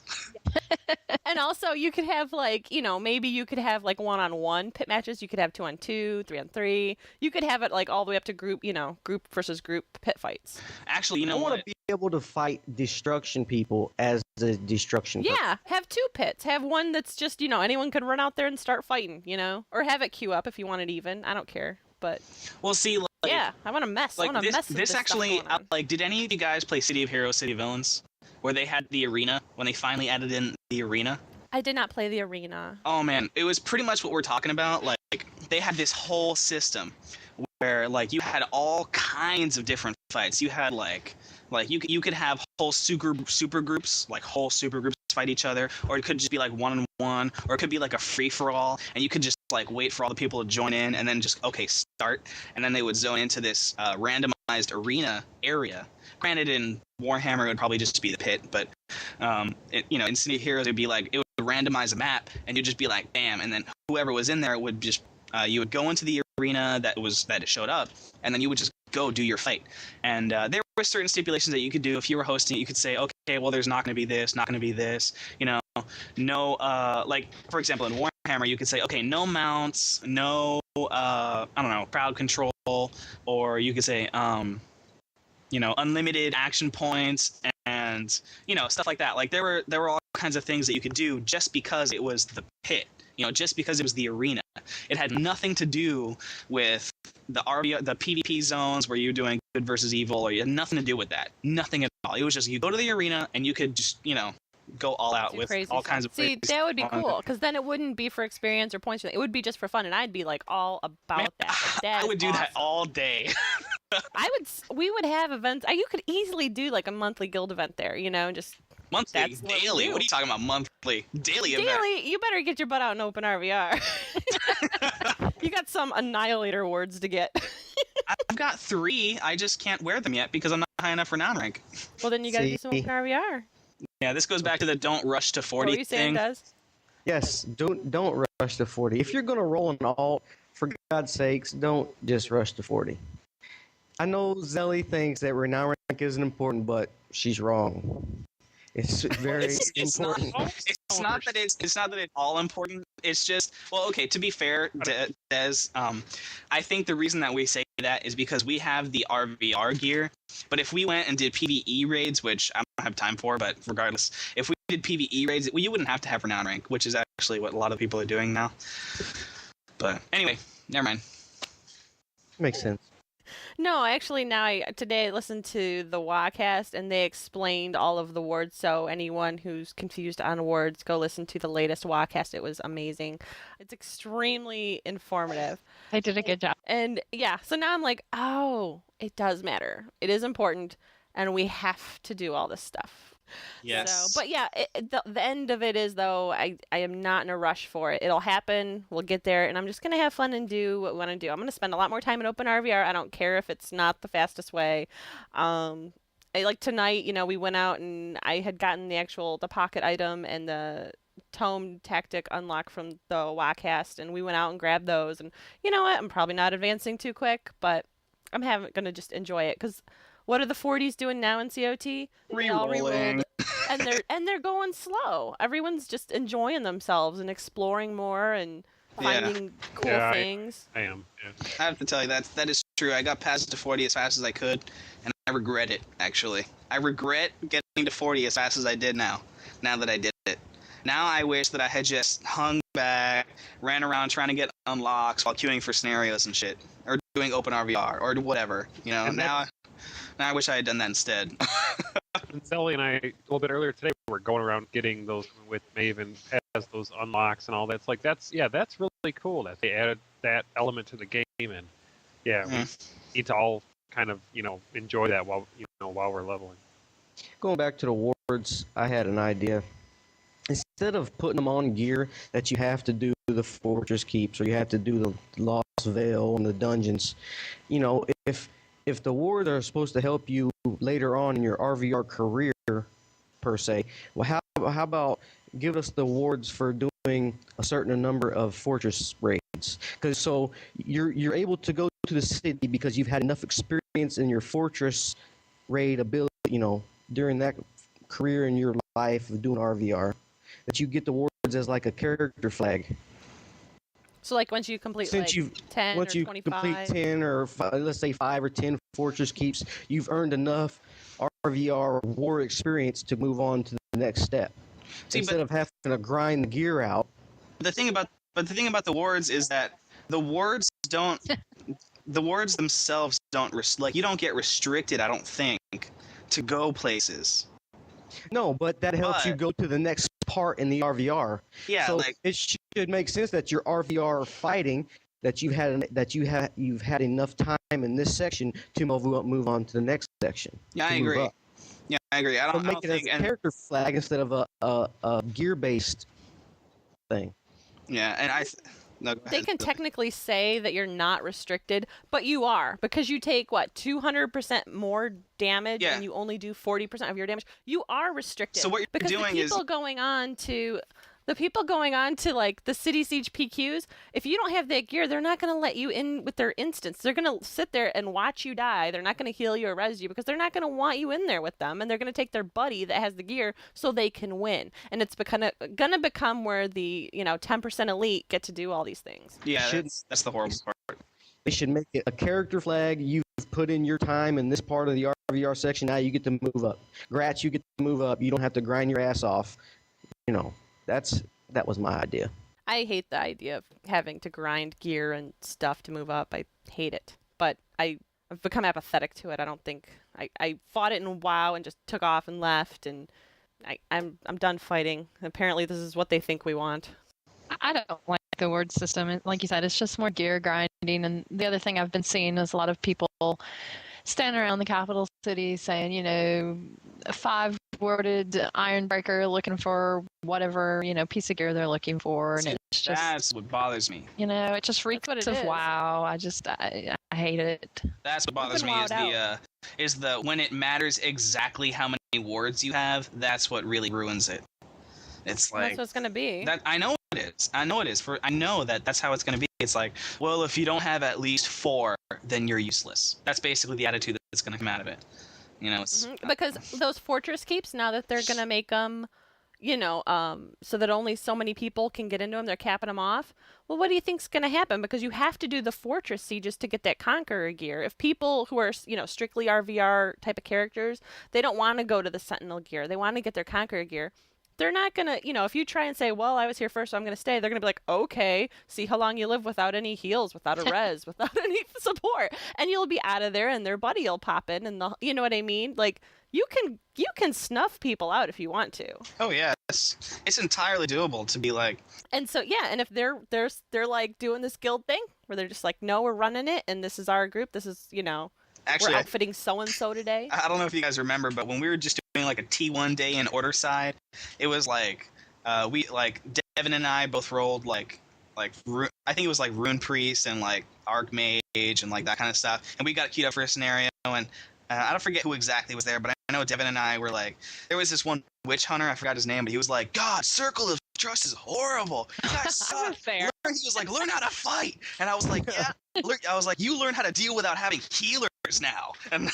B: And also you could have like, maybe you could have like 1-on-1 pit matches. You could have 2-on-2, 3-on-3. You could have it like all the way up to group, group versus group pit fights.
I: Actually, you know
G: I want
I: what?
G: to be able to fight destruction people as the destruction.
B: Yeah, have 2 pits. Have one that's just, anyone could run out there and start fighting, or have it queue up if you want it even. I don't care. But
I: Well, see, like,
B: yeah, I want to mess. I
I: like
B: want to mess with
I: this
B: stuff
I: actually,
B: going on.
I: like, did any of you guys play City of Heroes, City of Villains, where they had the arena when they finally added in the arena?
B: I did not play the arena.
I: Oh man, it was pretty much what we're talking about. Like they had this whole system where like you had all kinds of different fights. You had like you could have whole super groups, like whole super groups fight each other, or it could just be like 1-on-1, or it could be like a free for all, and you could just like wait for all the people to join in and then just start, and then they would zone into this randomized arena area. Granted, in Warhammer it would probably just be the pit, but in City of Heroes it would be like it would randomize a map, and you'd just be like bam, and then whoever was in there would just you would go into the arena that it showed up, and then you would just go do your fight. And there were certain stipulations that you could do if you were hosting it. You could say, okay, well, there's not going to be this, not going to be this, no, like for example in Warhammer you could say, okay, no mounts, no I don't know, crowd control, or you could say unlimited action points and stuff like that. Like there were all kinds of things that you could do just because it was the pit, just because it was the arena. It had nothing to do with the PvP zones where you're doing good versus evil, or you had nothing to do with that. Nothing at all. It was just you go to the arena and you could just go all out
B: Do
I: with
B: crazy
I: all
B: stuff.
I: kinds of
B: See,
I: crazy
B: that would be
I: stuff.
B: cool because then it wouldn't be for experience or points. It would be just for fun, and I'd be like all about
I: Man,
B: that. Like, that
I: I would
B: is
I: do that
B: awesome.
I: all day.
B: We would have events. You could easily do like a monthly guild event there. Just
I: Monthly,
B: That's what we
I: daily.
B: do.
I: What are you talking about? Monthly, daily event.
B: daily. You better get your butt out and open RVR. You got some Annihilator awards to get.
I: I've got 3. I just can't wear them yet because I'm not high enough for non-rank.
B: Well, then you got to do some
G: See?
B: open RVR.
I: Yeah, this goes back to the don't rush to 40
B: What were you saying,
I: thing.
B: Des?
G: Yes, don't rush to 40. If you're gonna roll an alt, for God's sakes, don't just rush to 40. I know Zelly thinks that renown rank isn't important, but she's wrong. It's very
I: It's not.
G: important.
I: It's it's not that it's all important. It's just, well, okay. To be fair, Des, I think the reason that we say that is because we have the RVR gear. But if we went and did PvE raids, which I don't have time for, but regardless, if we did PvE raids, you wouldn't have to have renown rank, which is actually what a lot of people are doing now. But anyway, never mind.
G: Makes sense.
B: No, actually, today I listened to the WACast and they explained all of the words. So anyone who's confused on words, go listen to the latest WACast. It was amazing. It's extremely informative.
H: They did a good job.
B: And yeah, so now I'm like, oh, it does matter. It is important, and we have to do all this stuff.
I: Yes.
B: So, but yeah, the end of it is, though, I am not in a rush for it. It'll happen. We'll get there, and I'm just going to have fun and do what we want to do. I'm going to spend a lot more time in open RVR. I don't care if it's not the fastest way. Like tonight, we went out, and I had gotten the pocket item and the tome tactic unlock from the WACast, and we went out and grabbed those. And you know what? I'm probably not advancing too quick, but I'm going to just enjoy it, because what are the 40s doing now in COT? They all
I: Rerolling.
B: and they're going slow. Everyone's just enjoying themselves and exploring more and finding cool things.
A: I am. Yeah.
I: I have to tell you that is true. I got past to 40 as fast as I could, and I regret it, actually. I regret getting to 40 as fast as I did now that I did it. Now I wish that I had just hung back, ran around trying to get unlocks while queuing for scenarios and shit, or doing open RVR, or whatever. Now I wish I had done that instead.
A: And Zelly and I, a little bit earlier today, were going around getting those with Maven as those unlocks and all that. It's like, that's really cool that they added that element to the game. And we need to all kind of, enjoy that while we're leveling.
G: Going back to the wards, I had an idea. Instead of putting them on gear that you have to do the fortress keeps or you have to do the Lost Veil and the dungeons, if the wards are supposed to help you later on in your RVR career, per se, well, how about give us the wards for doing a certain number of fortress raids? Because so you're able to go to the city because you've had enough experience in your fortress raid ability, during that career in your life of doing RVR, that you get the wards as like a character flag.
B: So like once you complete 10
G: once
B: or
G: you
B: 25.
G: complete 10 or let's say 5 or 10 fortress keeps, you've earned enough RVR war experience to move on to the next step. Instead of having to grind the gear out.
I: The thing about the wards is that the wards themselves don't you don't get restricted, I don't think, to go places.
G: No, but that helps you go to the next part in the RVR.
I: Yeah,
G: so it should make sense that your RVR fighting, that you've had enough time in this section to move on to the next section.
I: Yeah, I agree. Yeah, I agree. I don't
G: make it
I: think
G: as a character flag instead of a gear-based thing.
I: Yeah, and
B: they can technically say that you're not restricted, but you are, because you take 200% more damage and you only do 40% of your damage. You are restricted.
I: So what you're doing is
B: the people going on to like the City Siege PQs, if you don't have that gear, they're not going to let you in with their instance. They're going to sit there and watch you die. They're not going to heal you or res you because they're not going to want you in there with them, and they're going to take their buddy that has the gear so they can win. And it's going to become where the 10% elite get to do all these things.
I: Yeah, that's the horrible part.
G: They should make it a character flag. You've put in your time in this part of the RVR section. Now you get to move up. Grats, you get to move up. You don't have to grind your ass off. That was my idea.
B: I hate the idea of having to grind gear and stuff to move up. I hate it. But I've become apathetic to it. I don't think I fought it in WoW and just took off and left, and I'm done fighting. Apparently this is what they think we want.
H: I don't like the word system. Like you said, it's just more gear grinding. And the other thing I've been seeing is a lot of people standing around the capital city saying, 5 worded Ironbreaker looking for whatever, piece of gear they're looking for. And it's just,
I: that's what bothers me.
H: It just reeks of WoW. I hate it.
I: That's what bothers me is the when it matters exactly how many words you have, that's what really ruins it. It's like
B: that's what it's going to be.
I: That I know it is. I know that's how it's going to be. It's like, well, if you don't have at least 4, then you're useless. That's basically the attitude that's going to come out of it. It's
B: because those fortress keeps, now that they're going to make them so that only so many people can get into them. They're capping them off. Well, what do you think's going to happen? Because you have to do the fortress sieges to get that Conqueror gear. If people who are, strictly RVR type of characters, they don't want to go to the Sentinel gear. They want to get their Conqueror gear. They're not going to, if you try and say, well, I was here first, so I'm going to stay, they're going to be like, okay, see how long you live without any heals, without a res, without any support. And you'll be out of there and their buddy will pop in and you know what I mean? Like, you can snuff people out if you want to.
I: Oh yeah, it's entirely doable to be like.
B: And so yeah, and if they're like doing this guild thing where they're just like, no, we're running it, and this is our group. This is
I: Actually,
B: we're outfitting so and so today.
I: I don't know if you guys remember, but when we were just doing like a T1 day in Order side, it was like Devin and I both rolled like I think it was like Rune Priest and like Archmage and like that kind of stuff, and we got queued up for a scenario and. I don't forget who exactly was there, but I know Devin and I were like, there was this one witch hunter, I forgot his name, but he was like, God, Circle of Trust is horrible. You guys suck. He was like, learn how to fight. And I was like, yeah. I was like, you learn how to deal without having healers now. And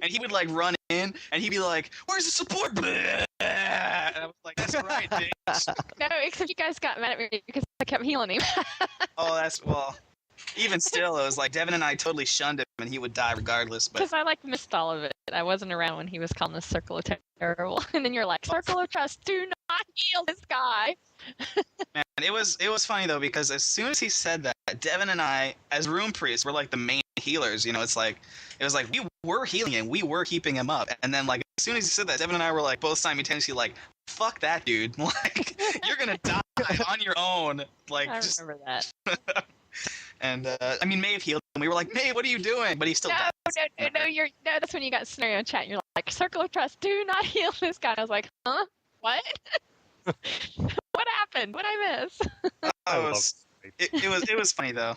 I: and he would like run in, and he'd be like, where's the support? And I was like, that's right, bitch.
H: No, except you guys got mad at me because I kept healing him.
I: Oh, even still, it was like Devin and I totally shunned him, and he would die regardless.
H: Because I missed all of it. I wasn't around when he was calling the Circle of Terrible, and then you're like, Circle of Trust, do not heal this guy.
I: Man, it was funny though, because as soon as he said that, Devin and I, as Rune Priests, were like the main healers. It was like we were healing him, we were keeping him up, and then like as soon as he said that, Devin and I were like both simultaneously like, fuck that dude, like you're gonna die on your own. Like
H: I remember that.
I: And Maeve healed him. We were like, Maeve, what are you doing? But he still died.
H: No, that's when you got scenario chat and you're like, Circle of Trust, do not heal this guy. And I was like, huh? What? What happened? What I miss?
I: It was funny though.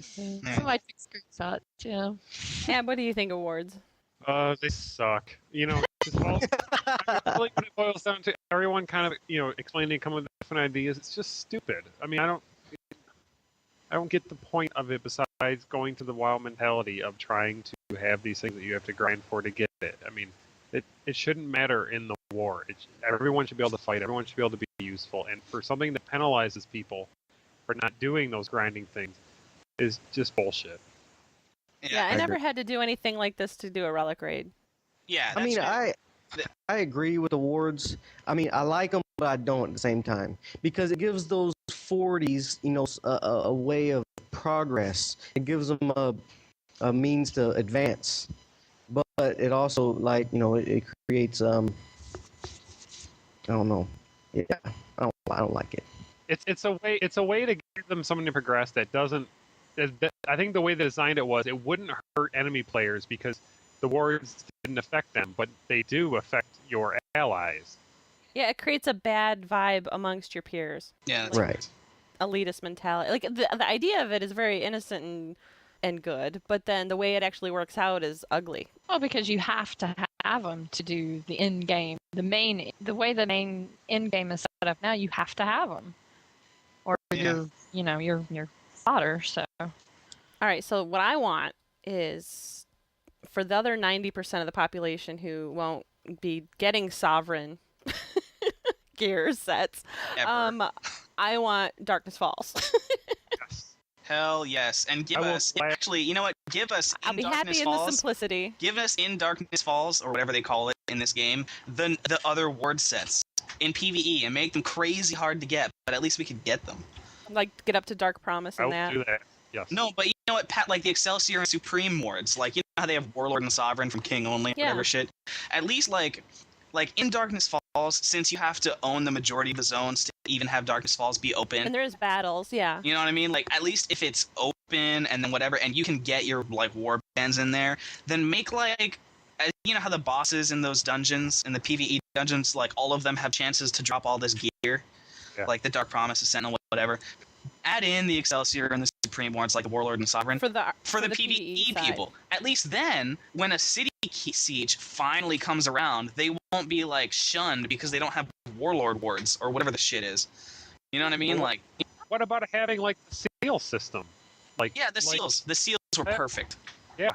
H: Somebody took screenshots, yeah.
B: Yeah, what do you think, awards?
A: They suck. When it boils down to everyone kind of, explaining, coming with different ideas, it's just stupid. I don't get the point of it besides going to the WoW mentality of trying to have these things that you have to grind for to get it. It shouldn't matter in the war. Everyone should be able to fight. Everyone should be able to be useful. And for something that penalizes people for not doing those grinding things is just bullshit.
B: Yeah, I never had to do anything like this to do a relic raid.
I: Yeah,
G: I agree with awards. I like them, but I don't at the same time, because it gives those 40s, a way of progress. It gives them a means to advance, but it also it creates I don't know. Yeah, I don't like it.
A: It's a way to give them something to progress that doesn't. I think the way they designed it was it wouldn't hurt enemy players because the warriors didn't affect them, but they do affect your allies.
B: Yeah, it creates a bad vibe amongst your peers.
I: Yeah, that's
G: right.
B: Elitist mentality. Like the idea of it is very innocent and good, but then the way it actually works out is ugly.
H: Well, because you have to have them to do the end game. The way the main end game is set up now, you have to have them, or you're fodder. So.
B: All right. So what I want is for the other 90% of the population who won't be getting sovereign gear sets.
I: Ever.
B: I want Darkness Falls.
A: Yes.
I: Hell yes, and give us actually, you know what? Give us
B: I'll be happy in the simplicity.
I: Give us in Darkness Falls or whatever they call it in this game the other ward sets in PvE and make them crazy hard to get, but at least we could get them.
B: Like get up to Dark Promise and that.
A: I will do that. Yes.
I: No, but you know what, Pat? Like the Excelsior and Supreme wards, like you know how they have Warlord and Sovereign from King only, whatever shit. At least like in Darkness Falls, since you have to own the majority of the zones to even have Darkness Falls be open.
B: And there's battles, yeah.
I: You know what I mean? Like at least if it's open and then whatever, and you can get your like war bands in there, then make like. You know how the bosses in those dungeons, in the PvE dungeons, like all of them have chances to drop all this gear, like the Dark Promise, the Sentinel, whatever. Add in the Excelsior and the Supreme wards, like the Warlord and Sovereign, for the PvE people. At least then, when a city siege finally comes around, they won't be like shunned because they don't have Warlord wards or whatever the shit is. You know what I mean? Like,
A: what about having like the seal system? Like
I: seals. The seals were perfect.
A: Yeah.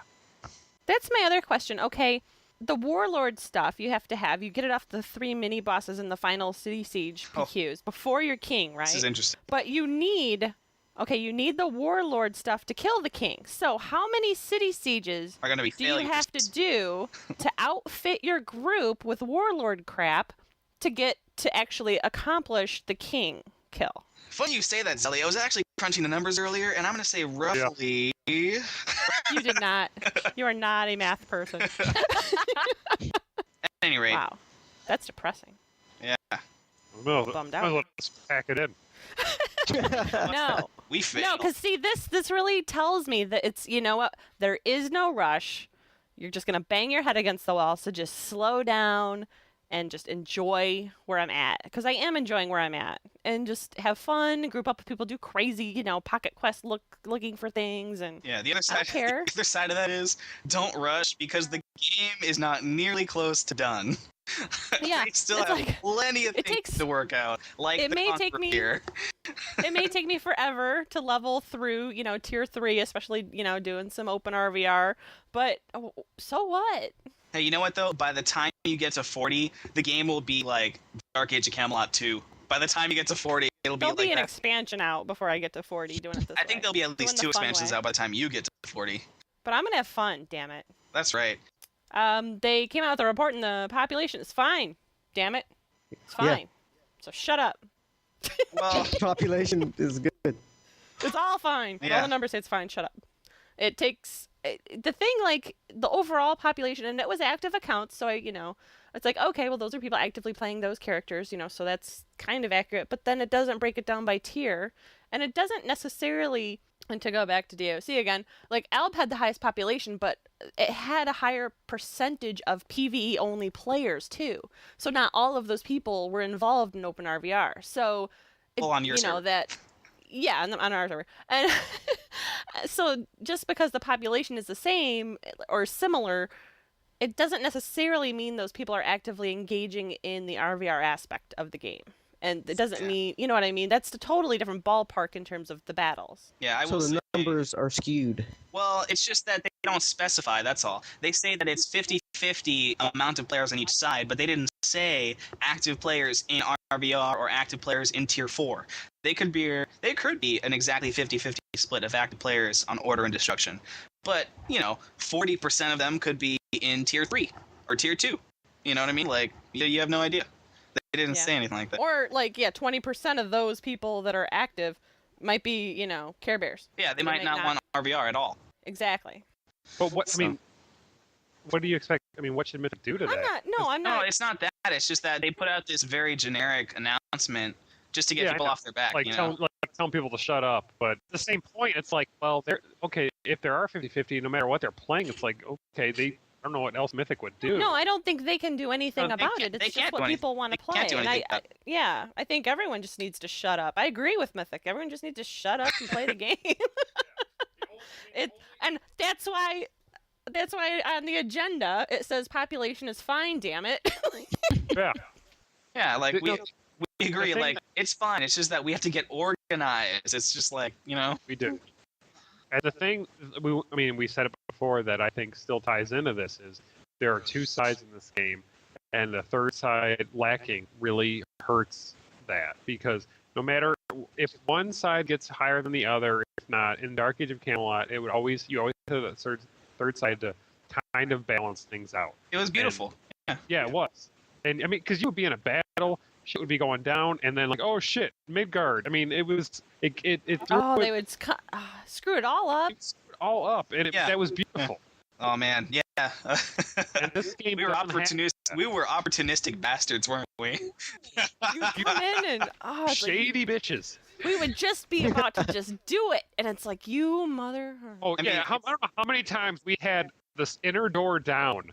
B: That's my other question. Okay, the warlord stuff you have to have. You get it off the 3 mini bosses in the final city siege PQs before you're king, right?
I: This is interesting.
B: But you need the warlord stuff to kill the king. So how many city sieges
I: Are gonna be
B: do you
I: failures.
B: have to do to outfit your group with warlord crap to get to actually accomplish the king kill?
I: Funny you say that, Zelly. I was actually crunching the numbers earlier, and I'm gonna say roughly.
B: You did not. You are not a math person.
I: At any rate.
B: Wow. That's depressing.
I: Yeah.
A: No,
B: Bummed
A: might
B: out.
A: as well just pack it in.
B: No.
I: We failed.
B: No, because see, this really tells me that it's, you know what, there is no rush. You're just going to bang your head against the wall, so just slow down and just enjoy where I'm at. Because I am enjoying where I'm at. And just have fun, group up with people, do crazy, pocket quest looking for things. And
I: Yeah, the other
B: I
I: side,
B: don't care.
I: the other side of that is don't rush because the game is not nearly close to done.
B: Yeah,
I: they still
B: it's
I: have
B: like-
I: plenty of
B: it
I: things
B: takes-
I: to work out. Like
B: it
I: the
B: may take me-
I: Conqueror.
B: It may take me forever to level through, tier 3, especially, doing some open RVR. But so what?
I: Hey, you know what though? By the time you get to 40, the game will be like Dark Age of Camelot 2. By the time you get to 40, it'll be
B: There'll
I: like
B: be an
I: that.
B: expansion out before I get to 40 doing it this
I: I think
B: way.
I: there'll be at least
B: Doing
I: 2
B: the fun
I: expansions
B: way.
I: out by the time you get to 40.
B: But I'm going to have fun, damn it.
I: That's right.
B: They came out with a report and the population is fine. Damn it. It's fine.
G: Yeah.
B: So shut up.
I: Well,
G: Population is good.
B: It's all fine.
I: Yeah.
B: All the numbers say it's fine. Shut up. It takes the thing, like the overall population, and it was active accounts. So it's like, okay, well, those are people actively playing those characters, so that's kind of accurate. But then it doesn't break it down by tier, and it doesn't necessarily. And to go back to DOC again, like Alb had the highest population, but it had a higher percentage of PvE only players too. So not all of those people were involved in Open RVR. So
I: Well, on your server.
B: that. Yeah, on our server. And so just because the population is the same or similar, it doesn't necessarily mean those people are actively engaging in the RVR aspect of the game. And it doesn't mean, you know what I mean? That's a totally different ballpark in terms of the battles.
I: yeah, I
G: So
I: will
G: the
I: say.
G: numbers are skewed.
I: Well, it's just that they don't specify, that's all. They say that it's 50-50 amount of players on each side, but they didn't say active players in RVR or active players in Tier 4. They could be an exactly 50-50 split of active players on Order and Destruction. But, 40% of them could be in Tier 3 or Tier 2. You know what I mean? Like, you have no idea. They didn't say anything like that.
B: Or 20% of those people that are active might be, Care Bears.
I: Yeah, they might not want RVR at all.
B: Exactly.
A: But what what do you expect? I mean, what should Mythic do to that?
B: I'm
I: No,
B: not.
I: it's not that. It's just that they put out this very generic announcement just to get
A: Yeah, I
I: people
A: know.
I: off their back.
A: Like telling people to shut up. But at the same point, it's like, well, they're okay. If there are 50-50, no matter what they're playing, it's like, okay, I don't know what else Mythic would do.
B: No, I don't think they can do anything
I: No, they
B: about
I: can't-
B: it.
I: they
B: It's
I: can't
B: just what
I: do anything.
B: people want to
I: They
B: play.
I: can't do
B: And
I: anything about
B: I think everyone just needs to shut up. I agree with Mythic. Everyone just needs to shut up and play the game. And that's why on the agenda it says population is fine, damn it.
A: Yeah.
I: Yeah, like we
A: No,
I: agree.
A: thing
I: Like it's fine. It's just that we have to get organized. It's just like
A: We do. And the thing, we said it before that I think still ties into this is there are 2 sides in this game, and the third side lacking really hurts that because no matter if one side gets higher than the other, if not in Dark Age of Camelot, you always have the third side to kind of balance things out.
I: it was beautiful.
A: Yeah, it was. And because you would be in a battle, shit would be going down, and then like, oh shit, Midgard. I mean, it threw
B: they would screw it all up.
A: it all up, and
I: Yeah.
A: that was beautiful.
I: Oh man, yeah.
A: And this game
I: we were
A: doesn't have
I: opportunistic. We were opportunistic bastards, weren't we?
B: You come in and it's like,
A: shady bitches.
B: we would just be about to just do it, and it's like, you mother.
A: Oh
I: I
A: yeah,
I: mean,
A: I don't know how many times we had this inner door down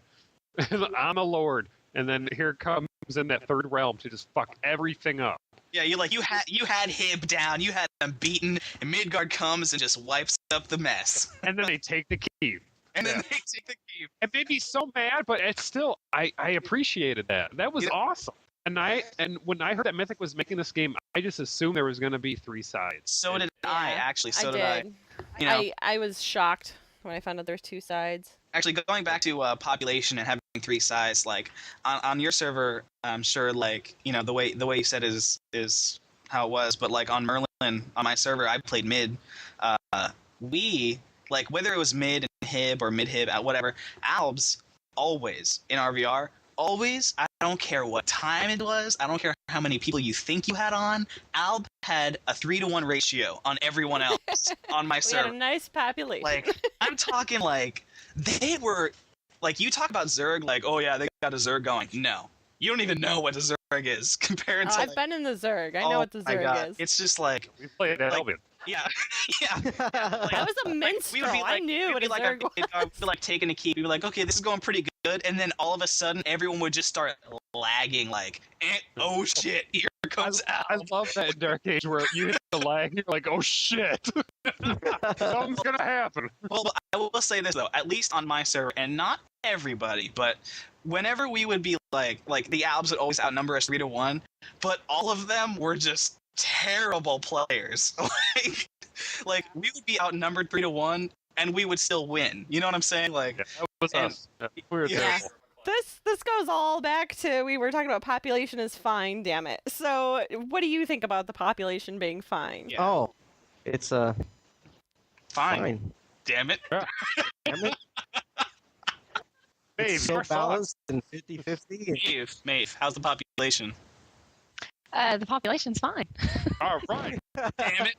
A: on the Lord, and then here comes in that third realm to just fuck everything up.
I: Yeah, you had him down. You had him beaten, and Midgard comes and just wipes up the mess.
A: And then they take the key.
I: And then
A: Yeah.
I: they take the key.
A: It made me so mad, but it's still I appreciated that. That was
I: You know-
A: awesome. And when I heard that Mythic was making this game, I just assumed there was going to be 3 sides.
I: So did I, actually. So
B: I
I: did I.
B: did.
I: You know,
B: I was shocked when I found out there's 2 sides.
I: Actually, going back to population and having 3 sides, like on your server, I'm sure, like, you know, the way you said is how it was, but like on Merlin, on my server, I played mid. We, like, whether it was mid and hib or mid hib, whatever, albs always in RVR. Always, I don't care what time it was, I don't care how many people you think you had on, Alb had a 3-to-1 ratio on everyone else on my
B: We
I: server.
B: had a nice population.
I: Like, I'm talking like, they were, like, you talk about Zerg, like, oh yeah, they got a Zerg going. No. You don't even know what a Zerg is compared to,
B: I've
I: like,
B: been in the Zerg. I know what the
I: my
B: Zerg
I: God.
B: is.
I: It's just like,
A: We played at
I: Like-
A: Albion.
I: yeah, yeah.
B: I was a
I: we
B: minstrel.
I: would be
B: I
I: like,
B: knew
I: we'd
B: what
I: be
B: a
I: like
B: Zerg was.
I: we'd be like taking a key. We'd be like, okay, this is going pretty good, and then all of a sudden, everyone would just start lagging. Like, oh shit, here comes
A: I
I: Al.
A: love that in Dark Age where you hit the lag, you're like, oh shit, something's gonna happen.
I: Well, I will say this though, at least on my server, and not everybody, but whenever we would be like the Albs would always outnumber us 3-to-1, but all of them were just terrible players. like we would be outnumbered 3-to-1, and we would still win. You know what I'm saying? Like,
A: Yeah, that was
I: And-
A: us. Yeah, we were
I: Yeah.
A: terrible.
B: This goes all back to we were talking about population is fine, damn it. So what do you think about the population being fine?
I: Yeah.
G: Oh, it's
I: fine.
G: fine.
I: Damn it.
G: Damn it.
A: Dave,
G: It's so
A: your thoughts?
G: balanced and 50-50.
I: Maeve, how's the population?
H: The population's fine.
A: All right,
I: Damn it.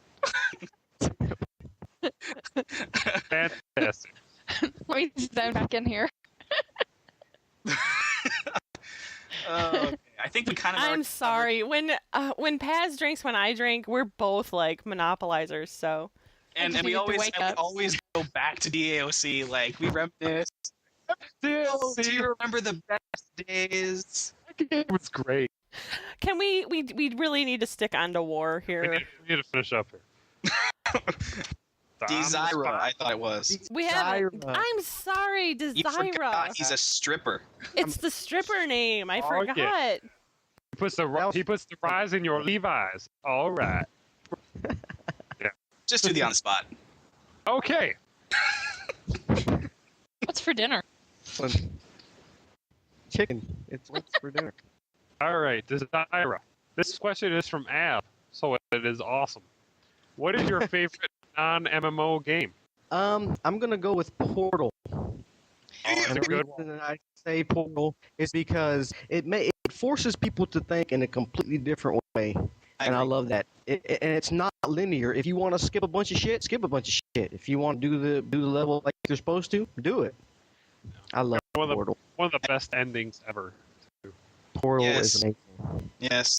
A: fantastic.
H: Let me zone back in here.
I: Okay. I think we kind of.
B: I'm
I: already
B: sorry. When Paz drinks, when I drink, we're both like monopolizers. So
I: And,
H: I
I: and we
H: needed to
I: always
H: wake
I: and we
H: up.
I: always go back to DAOC. Like, we reminisce. Oh, do you remember the best days?
A: It was great.
B: can we really need to stick on to war
A: We
B: here?
A: need to finish up here.
I: Desira, I thought it was.
B: We have.
G: Desira.
B: I'm sorry,
I: You
B: Desira.
I: forgot he's a stripper.
B: It's the stripper name. I
A: Oh,
B: forgot.
A: yeah. He puts the rise in your Levi's. All right.
I: Just do the on the spot.
A: Okay.
H: What's for dinner?
G: Chicken. It's what's for dinner.
A: All right, Desira. This question is from Ab, so it is awesome. What is your favorite non-MMO game?
G: I'm gonna go with Portal.
A: That's
G: And
A: a
G: the
A: good
G: reason that I say Portal is because it forces people to think in a completely different way, and I
I: agree.
G: love that. And it's not linear. If you want to skip a bunch of shit, skip a bunch of shit. If you want to do the level like you're supposed to, do it. I love
A: One of the,
G: Portal.
A: one of the best endings ever.
G: Portal
I: Yes.
G: is amazing.
I: Yes.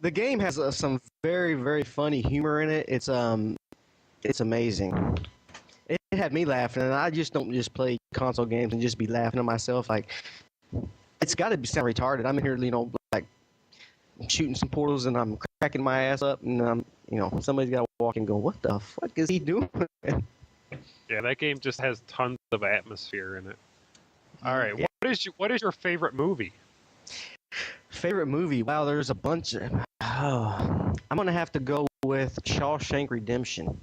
G: The game has some very, very funny humor in it. It's amazing. It had me laughing, and I just don't just play console games and just be laughing at myself. Like, it's got to be sound retarded. I'm here, like shooting some portals, and I'm cracking my ass up, and somebody's got to walk and go, "What the fuck is he doing?"
A: Yeah, that game just has tons of atmosphere in it. All right,
G: Yeah.
A: what is your favorite movie?
G: Favorite movie? Wow, there's a bunch of. Oh, I'm gonna have to go with Shawshank Redemption.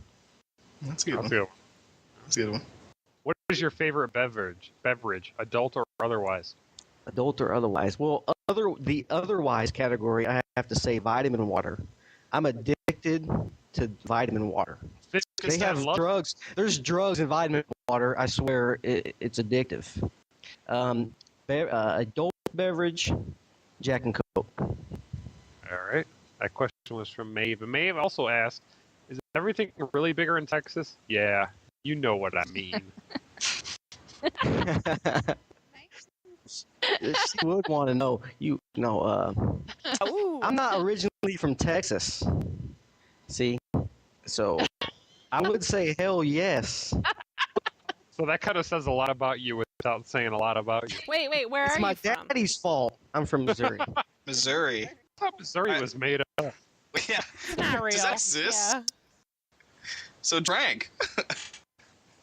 I: That's a good
A: I'll
I: one.
A: feel.
I: That's a good one.
A: What is your favorite beverage, adult or otherwise?
G: Adult or otherwise. Well, the otherwise category, I have to say vitamin water. I'm addicted to vitamin water. They have drugs. There's drugs in vitamin water. I swear it's addictive. Adult beverage, Jack and Coke.
A: All right. That question was from Maeve. And Maeve also asked, is everything really bigger in Texas? Yeah, you know what I mean.
G: She would want to know.
B: Ooh.
G: I'm not originally from Texas. See? So I would say hell yes.
A: So that kind of says a lot about you without saying a lot about you.
B: Wait, where
G: It's
B: are
G: my
B: you from?
G: daddy's fault. I'm from Missouri.
I: Missouri.
A: I thought Missouri was made up.
I: Yeah.
B: It's not real.
I: Does that exist?
B: Yeah.
I: So drank.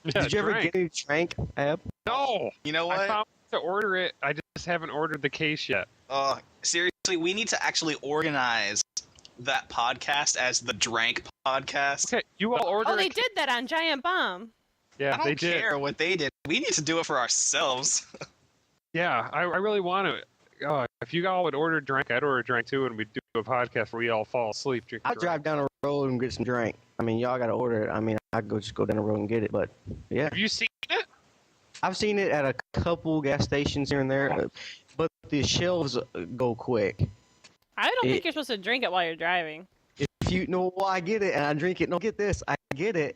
A: Yeah,
G: Did you ever
A: drink.
G: get any trank, Ab?
A: No.
I: You know
A: I
I: what?
A: found to order it. I just haven't ordered the case yet.
I: Seriously, we need to actually organize that podcast as the Drank Podcast.
A: Okay, you all order
B: Oh,
A: a
B: they
A: case.
B: did that on Giant Bomb.
A: Yeah,
I: I
A: they
I: don't
A: did.
I: care what they did. We need to do it for ourselves.
A: Yeah, I really want to. If you all would order a drink, I'd order a drink too, and we'd do a podcast where we all fall asleep drinking.
G: I'll drive down the road and get some drink. I mean, y'all got to order it. I mean, I just go down the road and get it. But yeah,
A: Have you seen it?
G: I've seen it at a couple gas stations here and there, but the shelves go quick.
B: I don't think you're supposed to drink it while you're driving.
G: If you know, well, I get it and I drink it. No, get this, I get it,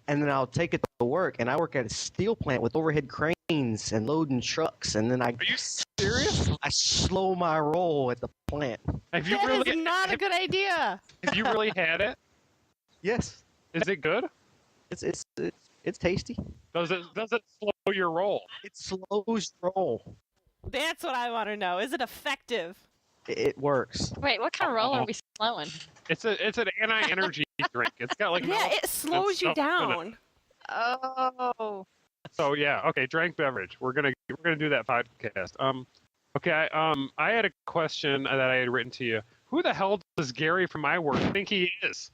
G: and then I'll take it to work. And I work at a steel plant with overhead cranes and loading trucks. And then
A: Are you serious?
G: I slow my roll at the plant.
A: Have you
B: That
A: really?
B: is not a good idea.
A: Have you really had it?
G: Yes,
A: Is it good?
G: it's tasty.
A: Does it slow your roll?
G: It slows roll.
B: That's what I want to know. Is it effective?
G: It works.
H: Wait, what kind of roll are we slowing?
A: It's an anti-energy drink. It's got like
B: Yeah, it slows you
A: stuff in it.
B: down.
H: Oh.
A: So yeah, okay, drink beverage. We're gonna do that podcast. Okay, I had a question that I had written to you. Who the hell does Gary from my work think he is?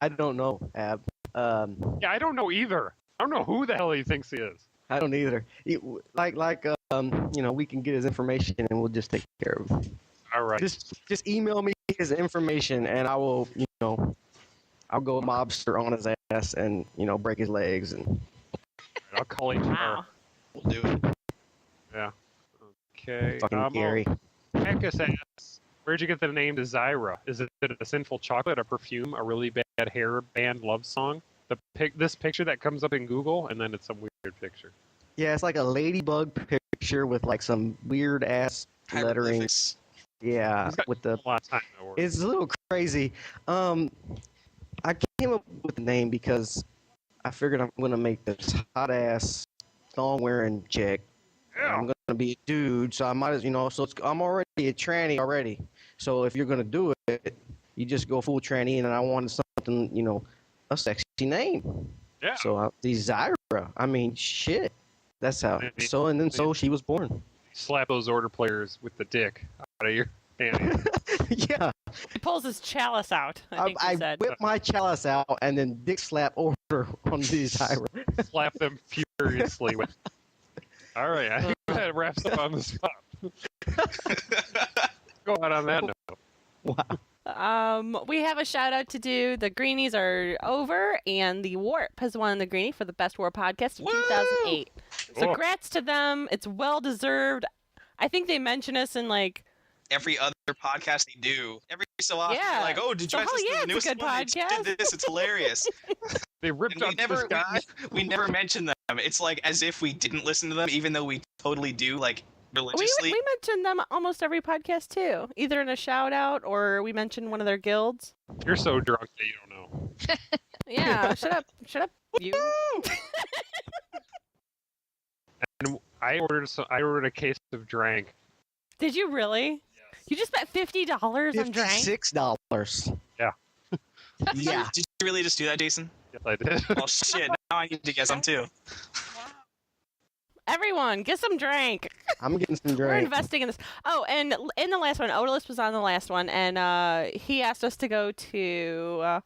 G: I don't know, Ab.
A: Yeah, I don't know either. I don't know who the hell he thinks he is.
G: I don't either. We can get his information and we'll just take care of it.
A: All right.
G: Just email me his information and I will, I'll go mobster on his ass and, break his legs and
A: I'll call him tomorrow.
B: Wow.
G: we'll do it.
A: Yeah. Okay.
G: Fucking Gary.
A: Peckus asks, where'd you get the name Desira? Is it a sinful chocolate, a perfume, a really bad hair band love song? This picture that comes up in Google, and then it's some weird picture.
G: Yeah, it's like a ladybug picture with like some weird ass lettering.
I: Hieroglyphics.
G: Yeah,
A: He's got
G: with the
A: a lot of time to work.
G: it's a little crazy. I came up with the name because I figured I'm gonna make this hot ass thong wearing chick. And I'm gonna be a dude, so I might as I'm already a tranny already. So if you're gonna do it, you just go full tranny, and I wanted something, a sexy name.
A: Yeah.
G: So Desira. I mean, shit. That's how. So she was born.
A: Slap those order players with the dick out of your hand.
G: Yeah.
B: He pulls his chalice out, I think he
G: I
B: said.
G: whip my chalice out and then dick slap order on Desira.
A: Slap them furiously with. All right, I think that wraps up on the spot. Go out on that note.
G: Wow.
B: We have a shout out to do. The Greenies are over, and the Warp has won the Greenie for the Best War Podcast of 2008. So
A: Cool.
B: congrats to them. It's well deserved. I think they mention us in
I: Every other podcast they do, every so often,
B: Yeah.
I: they're like, "Oh, did you
B: So,
I: guys listen to the
B: it's a
I: newest
B: good
I: one? They just
B: podcast."
I: did this. It's hilarious."
A: They ripped
I: And
A: up this guy.
I: we never mention them. It's like as if we didn't listen to them, even though we totally do, like religiously.
B: we mention them almost every podcast too, either in a shout out or we mention one of their guilds.
A: You're so drunk that you don't know.
B: Yeah, shut up, you.
A: And I ordered a case of drink.
B: Did you really? You just spent $50 on drink?
G: $56.
A: Yeah.
G: Yeah.
I: Did you really just do that, Jason?
A: Yes, I did.
I: Oh shit! Now I need to get some too.
B: Everyone, get some drink.
G: I'm getting some
B: We're
G: drink.
B: investing in this. Oh, and in the last one, Odalus was on the last one, and he asked us to go to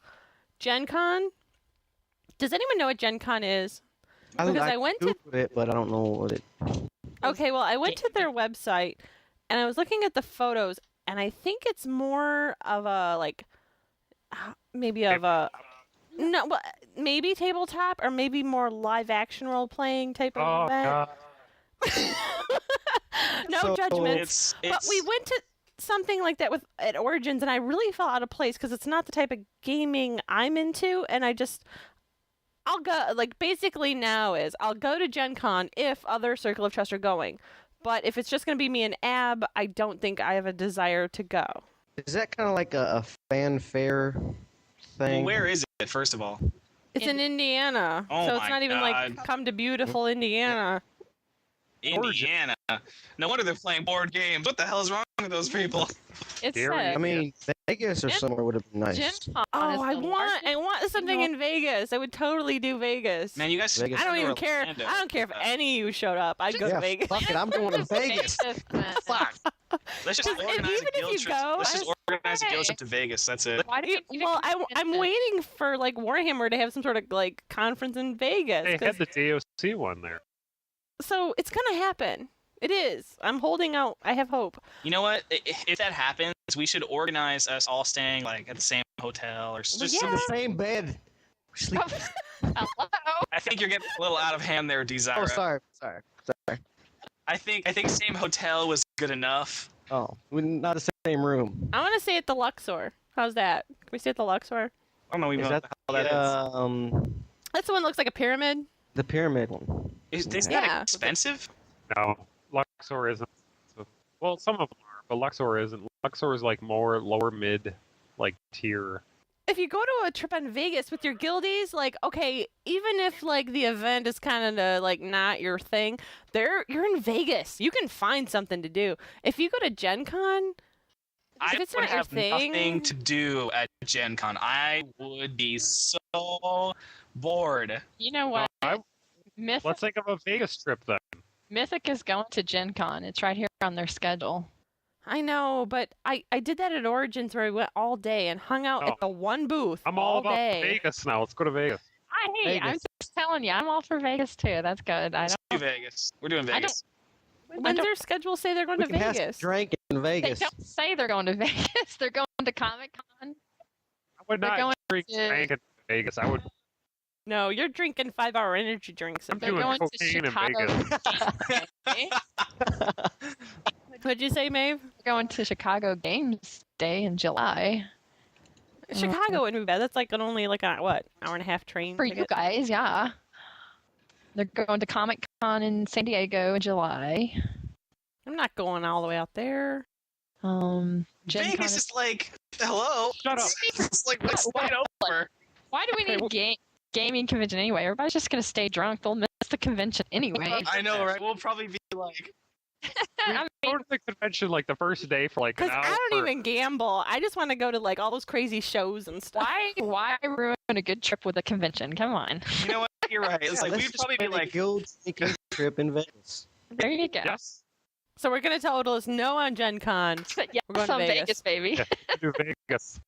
B: Gen Con. Does anyone know what Gen Con is? Because I went to...
G: Googled it, but I don't know what it.
B: Okay, well, I went to their website, and I was looking at the photos, and I think it's more of a, maybe of a... No, well, maybe tabletop, or maybe more live-action role-playing type of
A: Oh
B: event.
A: God.
B: No
G: So-
B: judgments.
I: It's
B: But we went to something like that at Origins, and I really felt out of place because it's not the type of gaming I'm into, and I'll go, basically now I'll go to Gen Con if other Circle of Trust are going. But if it's just going to be me and Ab, I don't think I have a desire to go.
G: Is that kind of like a fanfare thing?
I: Well, where is it? First of all,
B: It's in Indiana,
I: Oh
B: so it's
I: my
B: not even
I: God.
B: come to beautiful Indiana.
I: Indiana. No wonder they're playing board games. What the hell is wrong with those people?
H: It's
A: Gary,
H: sad.
G: I mean, Vegas or somewhere would have been nice.
H: Gen Con
B: Oh,
H: is
B: I
H: the
B: want
H: largest
B: something in Vegas. I would totally do Vegas.
I: Man, you guys. should
G: Vegas.
B: I don't
I: go to
B: even care.
I: Orlando.
B: I don't care if any of you showed up. I'd go to
G: Yeah,
B: Vegas.
G: fuck it, I'm going to Vegas. Fuck.
I: Let's just
B: Because
I: organize
B: even
I: a
B: if
I: guild
B: you
I: trip.
B: go,
I: Let's just organize a guild
H: okay.
I: trip to Vegas. That's it.
H: Why do you
B: Well, I'm waiting for like Warhammer to have some sort of like conference in Vegas.
A: They
B: 'cause-
A: had the DOC one there.
B: So it's gonna happen. It is. I'm holding out. I have hope.
I: You know what? If that happens, we should organize us all staying like at the same hotel or just
B: yeah.
G: In
I: something.
G: the same bed. Sleep.
H: Hello?
I: I think you're getting a little out of hand there, Desire.
G: Oh, sorry.
I: I think same hotel was good enough.
G: Oh, we're not the same room.
B: I want to stay at the Luxor. How's that? Can we stay at the Luxor?
I: I don't know even
G: Is
I: know
G: that
I: how that is.
B: That's the one that looks like a pyramid.
G: The pyramid one?
I: Is that
B: Yeah.
I: expensive?
A: No, Luxor isn't. Well, some of them are, but Luxor isn't. Luxor is like more lower mid, like tier.
B: If you go to a trip on Vegas with your guildies, like, okay, even if like the event is kind of like not your thing, you're in Vegas. You can find something to do. If you go to Gen Con,
I: I
B: if it's
I: would
B: not your
I: have
B: thing,
I: nothing to do at Gen Con. I would be so bored.
H: You know what? Mythic,
A: Let's think of a Vegas trip then.
H: Mythic is going to Gen Con. It's right here on their schedule.
B: I know, but I did that at Origins where I went all day and hung out at the one booth
A: I'm all about
B: day.
A: Vegas now. Let's go to Vegas.
H: Hey, I'm
G: Vegas.
H: just telling you, I'm all for Vegas too. That's good. I
I: Let's
H: don't.
I: do Vegas. We're doing
H: I
I: Vegas.
B: When's their schedule say they're going
G: We
B: to
G: can have some
B: Vegas?
G: drink in
H: They
G: Vegas.
H: don't say they're going to Vegas. They're going to Comic Con.
A: I would
H: They're
A: not
H: going
A: drink
H: to-
A: stank in Vegas. I would.
B: No, you're drinking 5-hour energy drinks.
A: I'm
H: They're
A: doing
H: going to
A: cocaine in
H: Chicago.
A: Vegas.
B: What'd you say, Maeve?
H: They're going to Chicago Games Day in July.
B: Chicago wouldn't be bad. That's like only like a what, hour and a half train
H: For you
B: ticket?
H: guys, yeah. They're going to Comic Con in San Diego in July.
B: I'm not going all the way out there.
H: Gen
I: Vegas
H: Con
I: is like, hello.
A: Shut up.
I: It's like, let's stay over.
H: Why do we
A: Okay,
H: need
A: well-
H: gaming convention anyway? Everybody's just going to stay drunk. They'll miss the convention anyway.
I: I know, right? We'll probably be like,
H: I
A: Go
H: mean,
A: to the convention like the first day for like an
B: Because
A: hour.
B: I don't even gamble. I just want to go to like all those crazy shows and stuff.
H: why ruin a good trip with a convention? Come on.
I: you know what? You're right. It's
G: Yeah,
I: like
G: let's
I: we'd
G: just
I: probably be
G: plan a
I: like,
G: guild sneaking trip in Vegas.
H: There you go.
A: Yes.
B: So we're gonna tell Odalus no on Gen Con.
H: Yeah,
B: We're going to
H: some
B: Vegas.
H: Vegas, baby.
A: Yeah, do Vegas.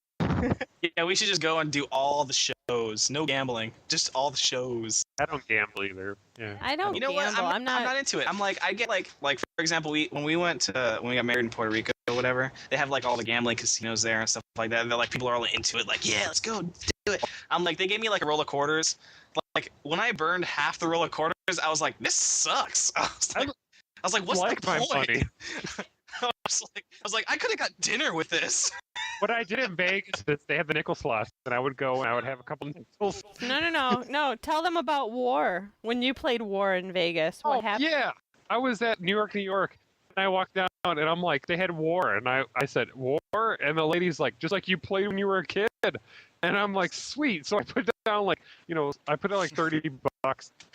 I: yeah, we should just go and do all the shows. No gambling, just all the shows.
A: I don't gamble either. Yeah.
B: I don't
I: You know
B: gamble.
I: what?
B: I'm not.
I: I'm not into it. I'm like, I get like for example, when we got married in Puerto Rico or whatever, they have like all the gambling casinos there and stuff like that. And they're like, people are all into it. Like, yeah, let's go do it. I'm like, they gave me like a roll of quarters. Like when I burned half the roll of quarters, I was like, this sucks. I was like, what's
A: like
I: the
A: my
I: point?
A: money.
I: I was like, I could have got dinner with this.
A: What I did in Vegas is they had the nickel slots, and I would go and I would have a couple nickels.
B: No. Tell them about War. When you played War in Vegas, what happened?
A: Yeah, I was at New York, and I walked down, and I'm like, they had War, and I said, War? And the lady's like, just like you played when you were a kid. And I'm like, sweet. So I put down like, I put down like $30,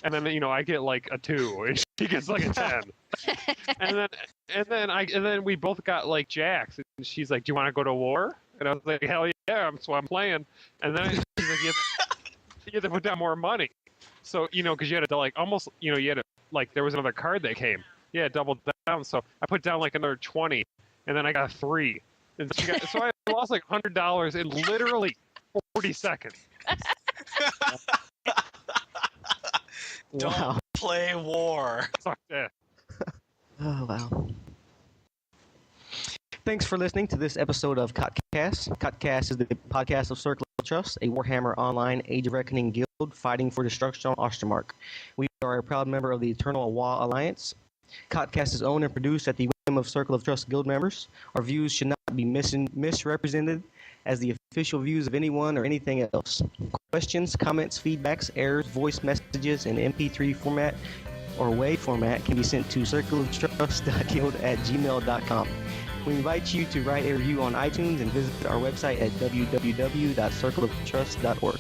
A: and then I get like a 2, and she gets like a 10. and then we both got like jacks, and she's like, do you want to go to War? And I was like, hell yeah, so I'm playing. And then she's like, you have to put down more money. So because you had to like almost, you had to like there was another card that came. Yeah, double down. So I put down like another 20, and then I got 3. And so I lost like $100 in literally 40 seconds.
G: Wow.
I: Play War.
A: Fuck that.
G: Oh, wow. Thanks for listening to this episode of CoTCast. CoTCast is the podcast of Circle of Trust, a Warhammer Online Age of Reckoning guild fighting for destruction on Ostermark. We are a proud member of the Eternal Wa Alliance. CoTCast is owned and produced at the whim of Circle of Trust guild members. Our views should not be misrepresented as the official views of anyone or anything else. Questions, comments, feedbacks, errors, voice messages in MP3 format or WAV format can be sent to circleoftrust.guild@gmail.com. We invite you to write a review on iTunes and visit our website at www.circleoftrust.org.